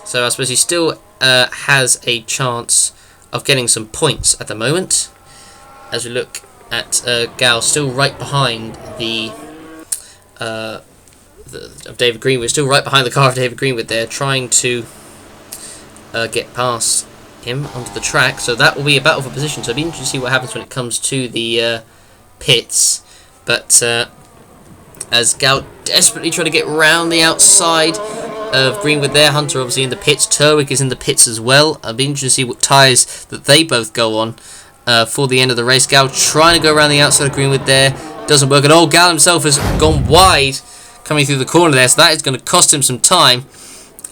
So I suppose he still has a chance of getting some points at the moment. As we look at Gal still right behind of David Greenwood, still right behind the car of David Greenwood there, trying to get past him onto the track. So that will be a battle for position. So it'll be interesting to see what happens when it comes to the pits. But as Gal desperately trying to get round the outside of Greenwood there, Hunter obviously in the pits, Turwick is in the pits as well. I'll be interested to see what tyres that they both go on for the end of the race. Gal trying to go around the outside of Greenwood there, doesn't work at all. Gal himself has gone wide coming through the corner there, so that is going to cost him some time,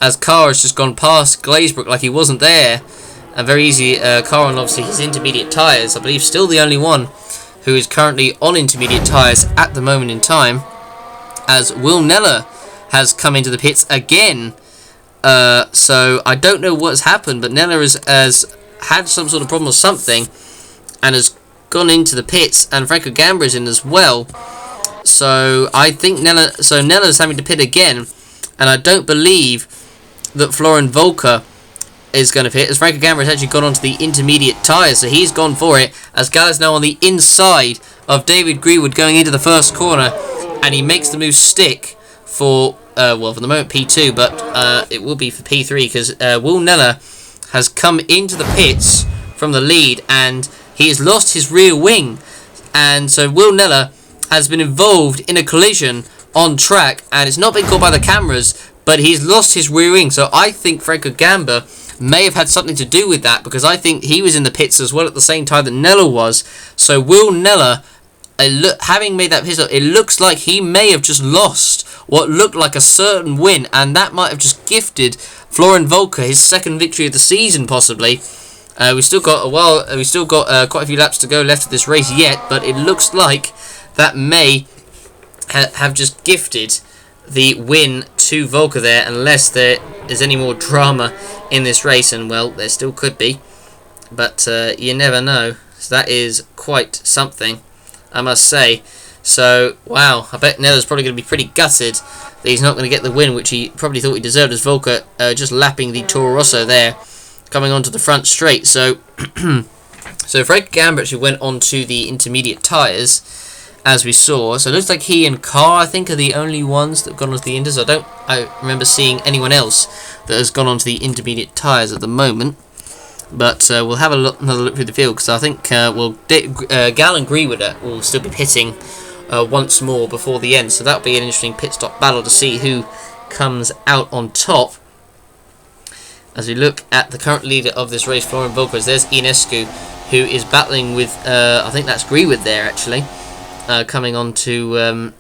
as Carr has just gone past Glazebrook like he wasn't there. And very easy, Carr on obviously his intermediate tyres, I believe still the only one who is currently on intermediate tyres at the moment in time, as Will Neller has come into the pits again. So I don't know what's happened, but Neller has had some sort of problem or something and has gone into the pits, and Franco Gamba is in as well. So I think Neller's having to pit again, and I don't believe that Florian Volker is going to pit, as Franco Gamba has actually gone onto the intermediate tyres, so he's gone for it, as Gal is now on the inside of David Greenwood going into the first corner, and he makes the move stick for, well, for the moment P2, but it will be for P3, because Will Neller has come into the pits from the lead, and he has lost his rear wing, and so Will Neller has been involved in a collision on track, and it's not been caught by the cameras, but he's lost his rear wing. So I think Franco Gamba may have had something to do with that, because I think he was in the pits as well at the same time that Neller was. So Will Neller, having made that pit stop, it looks like he may have just lost what looked like a certain win, and that might have just gifted Florian Volker his second victory of the season, possibly. We've still got a while. We've still got quite a few laps to go left of this race yet, but it looks like that may have just gifted the win to Volker there, unless there is any more drama in this race, and well, there still could be, but you never know. So that is quite something, I must say. So wow, I bet Neller's probably going to be pretty gutted that he's not going to get the win, which he probably thought he deserved, as Volker just lapping the Toro Rosso there coming onto the front straight. So, so Fred Gamber actually went on to the intermediate tyres, as we saw. So it looks like he and Carr, I think, are the only ones that have gone onto the inters. I remember seeing anyone else that has gone onto the intermediate tyres at the moment. But we'll have another look through the field, because I think Gal and Greenwood will still be pitting once more before the end. So that'll be an interesting pit stop battle to see who comes out on top. As we look at the current leader of this race, Florian Volkers, there's Ionescu, who is battling with, I think that's Greenwood there actually, coming on to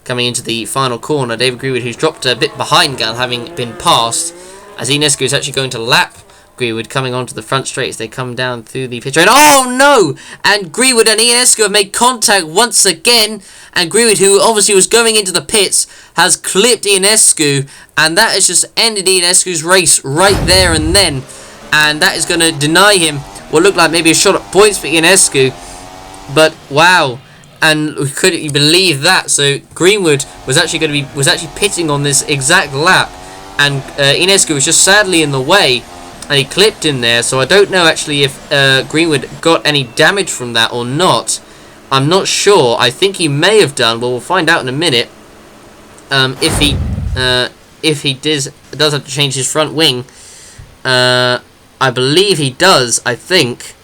coming into the final corner. David Greenwood, who's dropped a bit behind Gal, having been passed, as Ionescu is actually going to lap Greenwood, coming onto the front straight as they come down through the pit road. Oh no! And Greenwood and Ionescu have made contact once again, and Greenwood, who obviously was going into the pits, has clipped Ionescu, and that has just ended Ionescu's race right there and then, and that is going to deny him what looked like maybe a shot at points for Ionescu. But wow, and couldn't you believe that? So Greenwood was actually pitting on this exact lap, and Ionescu was just sadly in the way, and he clipped him there. So I don't know actually if Greenwood got any damage from that or not. I'm not sure. I think he may have done. Well, we'll find out in a minute. If he does have to change his front wing, I believe he does. I think,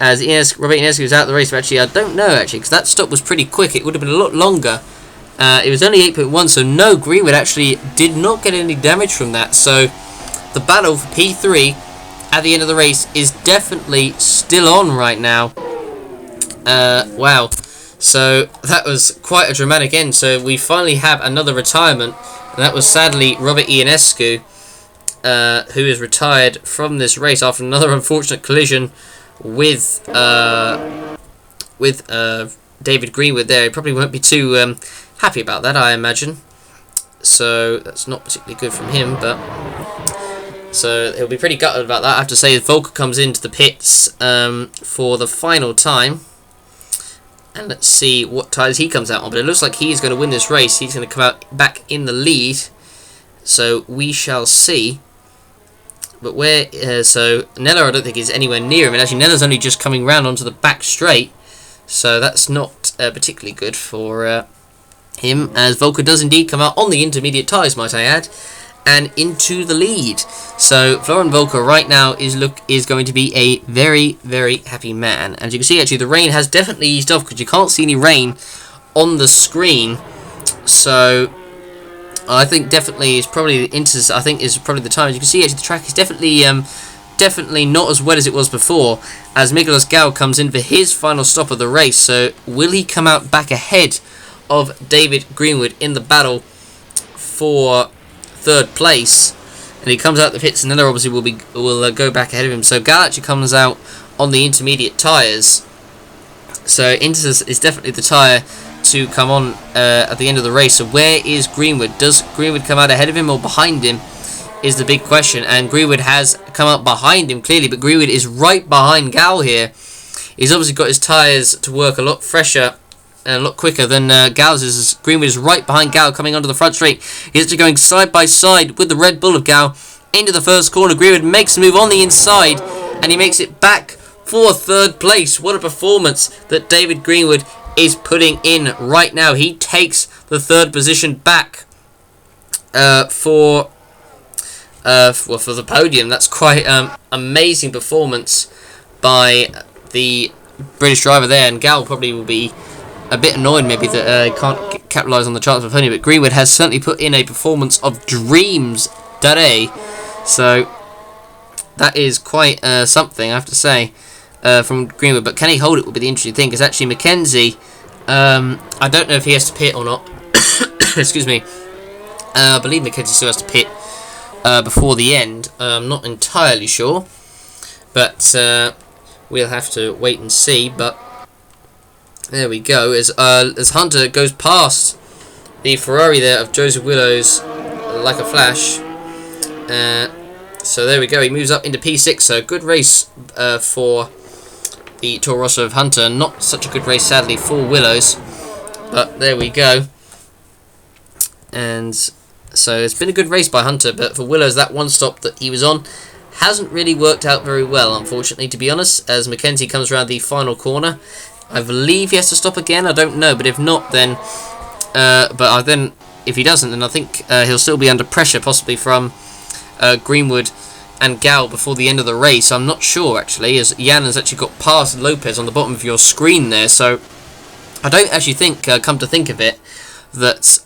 as Robert Ionescu is out of the race. But actually, I don't know actually, because that stop was pretty quick. It would have been a lot longer. It was only 8.1, so no, Greenwood actually did not get any damage from that. So the battle for P3 at the end of the race is definitely still on right now. Wow. So that was quite a dramatic end. So we finally have another retirement, and that was sadly Robert Ionescu, who is retired from this race after another unfortunate collision with David Greenwood there. He probably won't be too happy about that, I imagine. So that's not particularly good from him, but so he'll be pretty gutted about that. I have to say, Volker comes into the pits for the final time, and let's see what tyres he comes out on. But it looks like he's going to win this race. He's going to come out back in the lead, so we shall see. But where so Nella, I don't think is anywhere near him, and actually Nella's only just coming round onto the back straight, so that's not particularly good for him, as Volker does indeed come out on the intermediate tyres, might I add, and into the lead. So Florian Volker right now is going to be a very, very happy man. And you can see actually the rain has definitely eased off, because you can't see any rain on the screen. So I think definitely is probably the inters. I think is probably the time. As you can see actually the track is definitely not as wet as it was before, as Miguelos Gal comes in for his final stop of the race. So will he come out back ahead of David Greenwood in the battle for third place? And he comes out the pits, and then obviously will go back ahead of him. So Gal actually comes out on the intermediate tyres. So Inters is definitely the tyre to come on at the end of the race. So where is Greenwood? Does Greenwood come out ahead of him or behind him is the big question. And Greenwood has come up behind him clearly, but Greenwood is right behind Gal here. He's obviously got his tyres to work a lot fresher and a lot quicker than Gal's is. Greenwood is right behind Gal, coming onto the front straight. He's actually going side by side with the Red Bull of Gal into the first corner. Greenwood makes a move on the inside, and he makes it back for third place. What a performance that David Greenwood is putting in right now. He takes the third position back for the podium. That's quite amazing performance by the British driver there, and Gal probably will be a bit annoyed maybe that he can't capitalise on the chance of podium, but Greenwood has certainly put in a performance of dreams today. So that is quite something, I have to say, from Greenwood. But can he hold it will be the interesting thing, because actually Mackenzie, I don't know if he has to pit or not. Excuse me. I believe Mackenzie still has to pit before the end. I'm not entirely sure, but we'll have to wait and see. But there we go. As Hunter goes past the Ferrari there of Joseph Willows like a flash. So there we go. He moves up into P6. So good race for the Toro Rosso of Hunter. Not such a good race, sadly, for Willows. But there we go. And so it's been a good race by Hunter. But for Willows, that one stop that he was on hasn't really worked out very well, unfortunately, to be honest, as Mackenzie comes around the final corner. I believe he has to stop again, I don't know, but if not, then... if he doesn't, then I think he'll still be under pressure, possibly from Greenwood and Gal before the end of the race. I'm not sure, actually, as Jan has actually got past Lopez on the bottom of your screen there, so I don't actually think, come to think of it, that...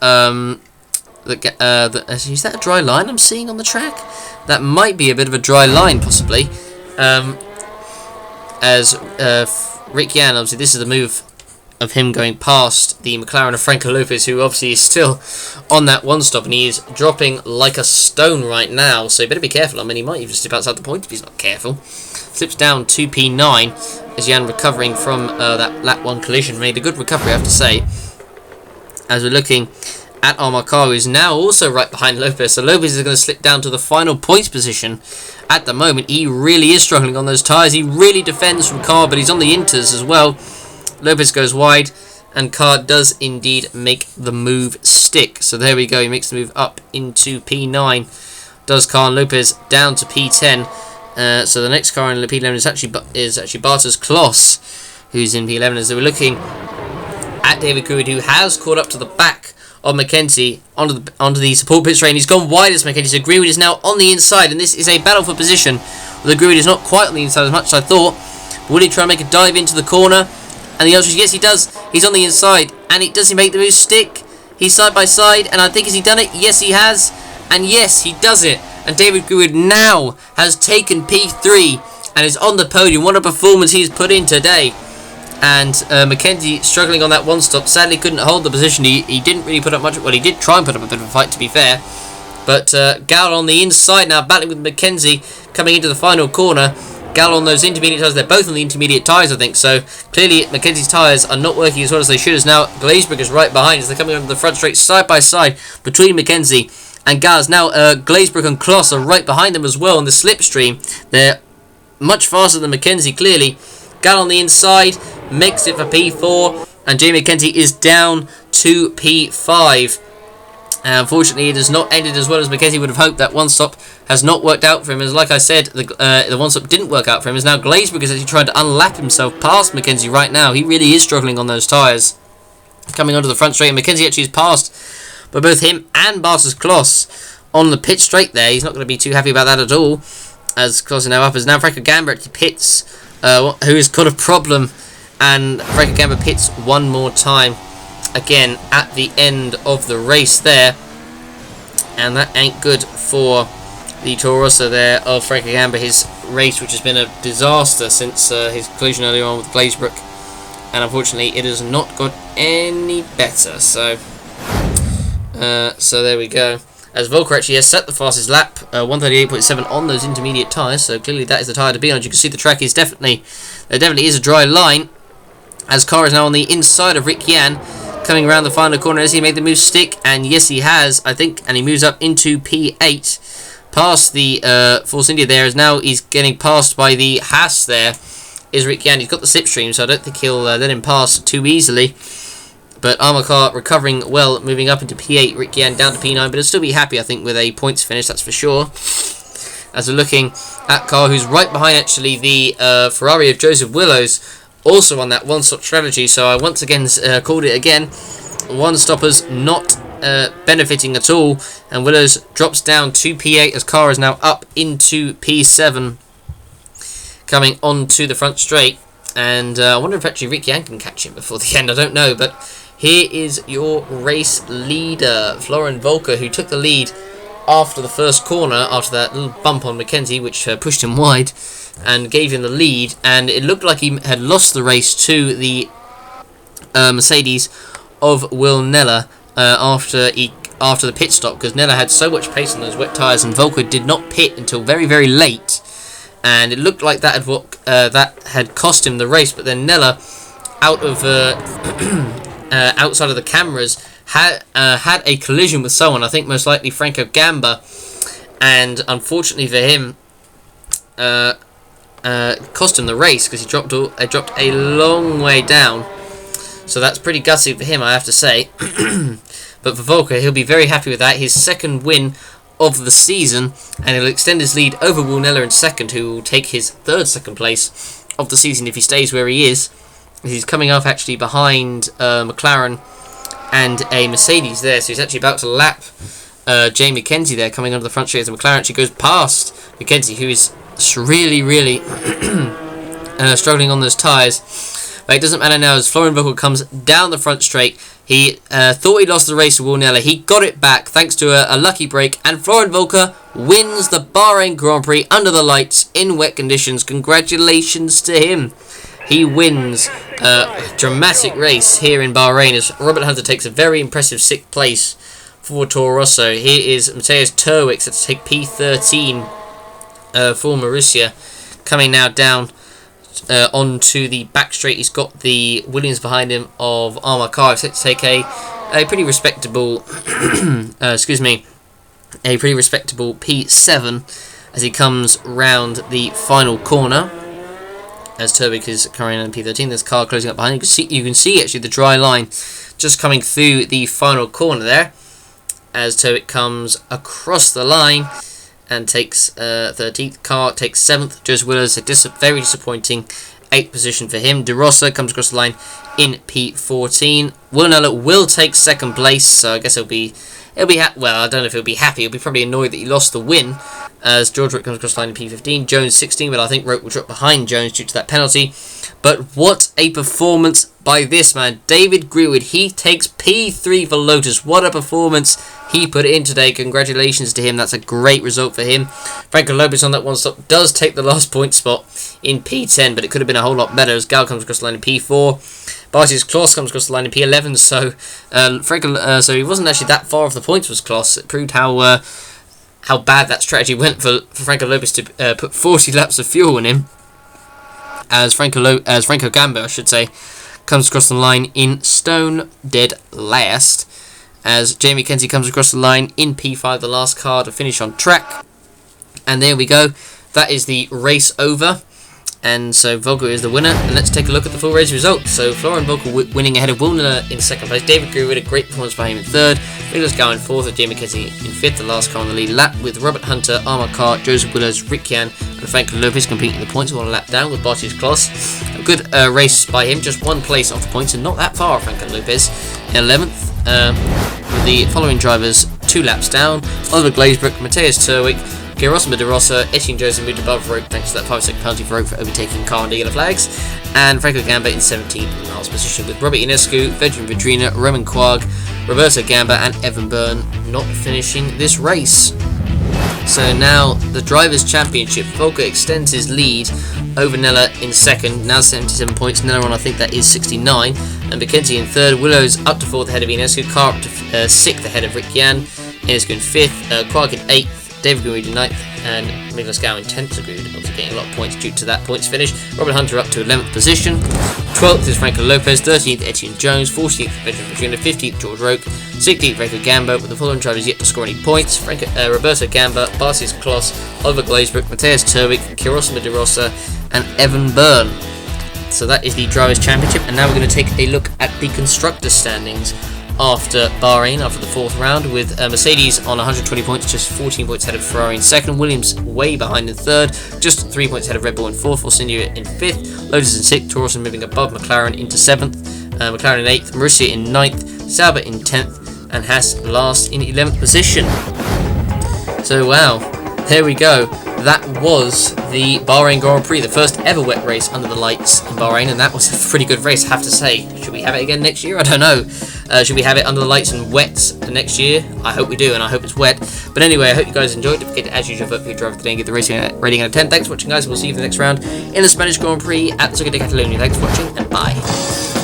is that a dry line I'm seeing on the track? That might be a bit of a dry line, possibly. As Rick Jan, obviously, this is the move of him going past the McLaren of Franco Lopez, who obviously is still on that one stop, and he is dropping like a stone right now, so you better be careful. I mean, he might even slip outside the point if he's not careful. Slips down to P9 as Jan recovering from that lap 1 collision. Made a good recovery, I have to say, as we're looking at Armar, who is now also right behind Lopez. So Lopez is going to slip down to the final points position at the moment. He really is struggling on those tyres. He really defends from Carr, but he's on the inters as well. Lopez goes wide, and Carr does indeed make the move stick. So there we go. He makes the move up into P9. Does Carr, and Lopez down to P10. So the next car in P11 is actually Bartos Kloss, who's in P11. As they were looking at David Greenwood, who has caught up to the back of Mackenzie onto the support pit straight. He's gone wide as Mackenzie, so Greenwood is now on the inside, and this is a battle for position. Although Greenwood is not quite on the inside as much as I thought. But will he try and make a dive into the corner? And the answer is yes, he does. He's on the inside, and does he make the move stick? He's side by side, and I think, has he done it? Yes, he has, and yes, he does it. And David Greenwood now has taken P3 and is on the podium. What a performance he's put in today. And Mackenzie struggling on that one stop, sadly couldn't hold the position. He didn't really put up much. Well, he did try and put up a bit of a fight, to be fair. But Gal on the inside now, battling with Mackenzie, coming into the final corner. Gal on those intermediate tyres. They're both on the intermediate tyres, I think. So clearly Mackenzie's tyres are not working as well as they should. As now Glazebrook is right behind as they're coming onto the front straight side by side between Mackenzie and Gaz. Now Glazebrook and Kloss are right behind them as well in the slipstream. They're much faster than Mackenzie, clearly. Gal on the inside makes it for P4, and Jamie Mackenzie is down to P5. Unfortunately, it has not ended as well as Mackenzie would have hoped. That one stop has not worked out for him, as like I said, the one stop didn't work out for him, as now Glazebrook is actually trying to unlap himself past Mackenzie right now. He really is struggling on those tyres. Coming onto the front straight, and Mackenzie actually is passed by both him and Bartos Kloss on the pit straight there. He's not going to be too happy about that at all, as Kloss is now up, as now Franco Gamba actually pits, who has got a problem, and Franco Gamba pits one more time again at the end of the race there, and that ain't good for the Toro Rosso there of Franco Gamba. His race, which has been a disaster since his collision earlier on with Glazebrook, and unfortunately it has not got any better. So there we go, as Volker actually has set the fastest lap, 138.7 on those intermediate tyres, so clearly that is the tyre to be on. As you can see, the track is there definitely is a dry line, as Carr is now on the inside of Rick Jan, coming around the final corner. Has he made the move stick? And yes, he has, I think, and he moves up into P8, past the Force India there, as now he's getting passed by the Haas there, is Rick Jan. He's got the slipstream, so I don't think he'll let him pass too easily. But Armar recovering well, moving up into P8, Rick Jan down to P9, but he'll still be happy, I think, with a points finish, that's for sure. As we're looking at Carr, who's right behind, actually, the Ferrari of Joseph Willows, also on that one-stop strategy. So I once again called it again. One-stoppers not benefiting at all, and Willows drops down to P8 as Carr is now up into P7, coming onto the front straight. And I wonder if actually Rick Jan can catch him before the end, I don't know, but here is your race leader, Florian Volker, who took the lead after the first corner, after that little bump on Mackenzie, which pushed him wide and gave him the lead. And it looked like he had lost the race to the Mercedes of Will Nella after the pit stop, because Nella had so much pace on those wet tyres, and Volker did not pit until very, very late. And it looked like that had cost him the race, but then Nella, out of outside of the cameras, had a collision with someone. I think most likely Franco Gamba, and unfortunately for him, cost him the race, because he dropped a long way down. So that's pretty gutsy for him, I have to say. But for Volker, he'll be very happy with that. His second win of the season, and he'll extend his lead over Wilnella in second, who will take his third second place of the season if he stays where he is. He's coming up actually behind McLaren and a Mercedes there, so he's actually about to lap Jay McKenzie there, coming under the front straight as McLaren actually goes past McKenzie, who is really struggling on those tyres. But it doesn't matter now as Florian Vocal comes down the front straight. He thought he lost the race to Wilnella. He got it back thanks to a lucky break, and Florian Volker wins the Bahrain Grand Prix under the lights in wet conditions. Congratulations to him. He wins a dramatic race here in Bahrain as Robert Hunter takes a very impressive 6th place for Toro Rosso. Here is Matthias Terwix to take P13 for Marussia, coming now down onto the back straight. He's got the Williams behind him of Armar Carr, set to take a pretty respectable a pretty respectable P7 as he comes round the final corner. As Turbic is carrying on P13, there's Carr closing up behind. You can see actually the dry line just coming through the final corner there as Turbic comes across the line and takes 13th. Carr takes 7th. Joseph Willers, a very disappointing 8th position for him. De Rossa comes across the line in P14. Wilnella will take 2nd place, so I guess he'll be well, I don't know if he'll be happy. He'll be probably annoyed that he lost the win as George Roke comes across the line in P15. Jones 16, but I think Roke will drop behind Jones due to that penalty. But what a performance by this man, David Greenwood. He takes P3 for Lotus. What a performance he put in today. Congratulations to him. That's a great result for him. Franco Lopez on that one stop does take the last point spot in P10, but it could have been a whole lot better as Gal comes across the line in P4. Bartius Kloss comes across the line in P11, so he wasn't actually that far off the points, was Kloss. It proved how bad that strategy went for Franco Lopez to put 40 laps of fuel in him. As Franco Gamba, I should say, comes across the line in stone dead last. As Jamie Kenzie comes across the line in P5, the last car to finish on track. And there we go. That is the race over. And so Vogel is the winner. And let's take a look at the full race results. So Florian Vogel winning ahead of Wilner in 2nd place. David Greer with a great performance by him in 3rd. Nicholas Gow in 4th, with Jamie Kenzie in 5th, the last car on the lead lap, with Robert Hunter, Armar Carr, Joseph Willers, Rick Yan, and Franco Lopez completing the points, one lap down with Bartius Kloss. A good race by him, just 1 place off the points and not that far, Franco Lopez in 11th. With the following drivers 2 laps down: Oliver Glazebrook, Matthias Terwig, Gerosima De Rossa, Etienne Joseph moved above Roke thanks to that 5-second penalty for Roke for overtaking Carr and the yellow flags, and Franco Gamba in 17th in the last position, with Robert Ionescu, Vedran Vidrina, Roman Quag, Roberto Gamba and Evan Byrne not finishing this race. So now the Drivers' Championship. Volker extends his lead over Nella in 2nd, now 77 points. Nella on, I think that is 69. And McKenzie in 3rd. Willow's up to 4th ahead of Ionescu. Carr up to 6th ahead of Rick Yan. Ionescu in 5th. Quag in 8th. David Green in 9th, and Nicholas Gow in 10th, so Green obviously getting a lot of points due to that points finish. Robert Hunter up to 11th position. 12th is Franco Lopez, 13th Etienne Jones, 14th Vedran Vidrina, 15th George Roke, 16th Franco Gamba, with the following drivers yet to score any points: Roberto Gamba, Bartius Kloss, Oliver Glazebrook, Matthias Terwig, Kirosima De Rossa, and Evan Byrne. So that is the Drivers' Championship, and now we're going to take a look at the Constructors' standings after Bahrain, after the 4th round, with Mercedes on 120 points, just 14 points ahead of Ferrari in 2nd, Williams way behind in 3rd, just 3 points ahead of Red Bull in 4th, Force India in 5th, Lotus in 6th, Taurus moving above McLaren into 7th, McLaren in 8th, Marussia in 9th, Sauber in 10th, and Haas last in 11th position. So wow, there we go. That was the Bahrain Grand Prix, the first ever wet race under the lights in Bahrain, and that was a pretty good race, I have to say. Should we have it again next year? I don't know. Should we have it under the lights and wet next year? I hope we do, and I hope it's wet. But anyway, I hope you guys enjoyed. Don't forget to, as usual, vote for your driver today and get the racing rating out of 10. Thanks for watching, guys. We'll see you for the next round in the Spanish Grand Prix at the Circuit de Catalunya. Thanks for watching, and bye.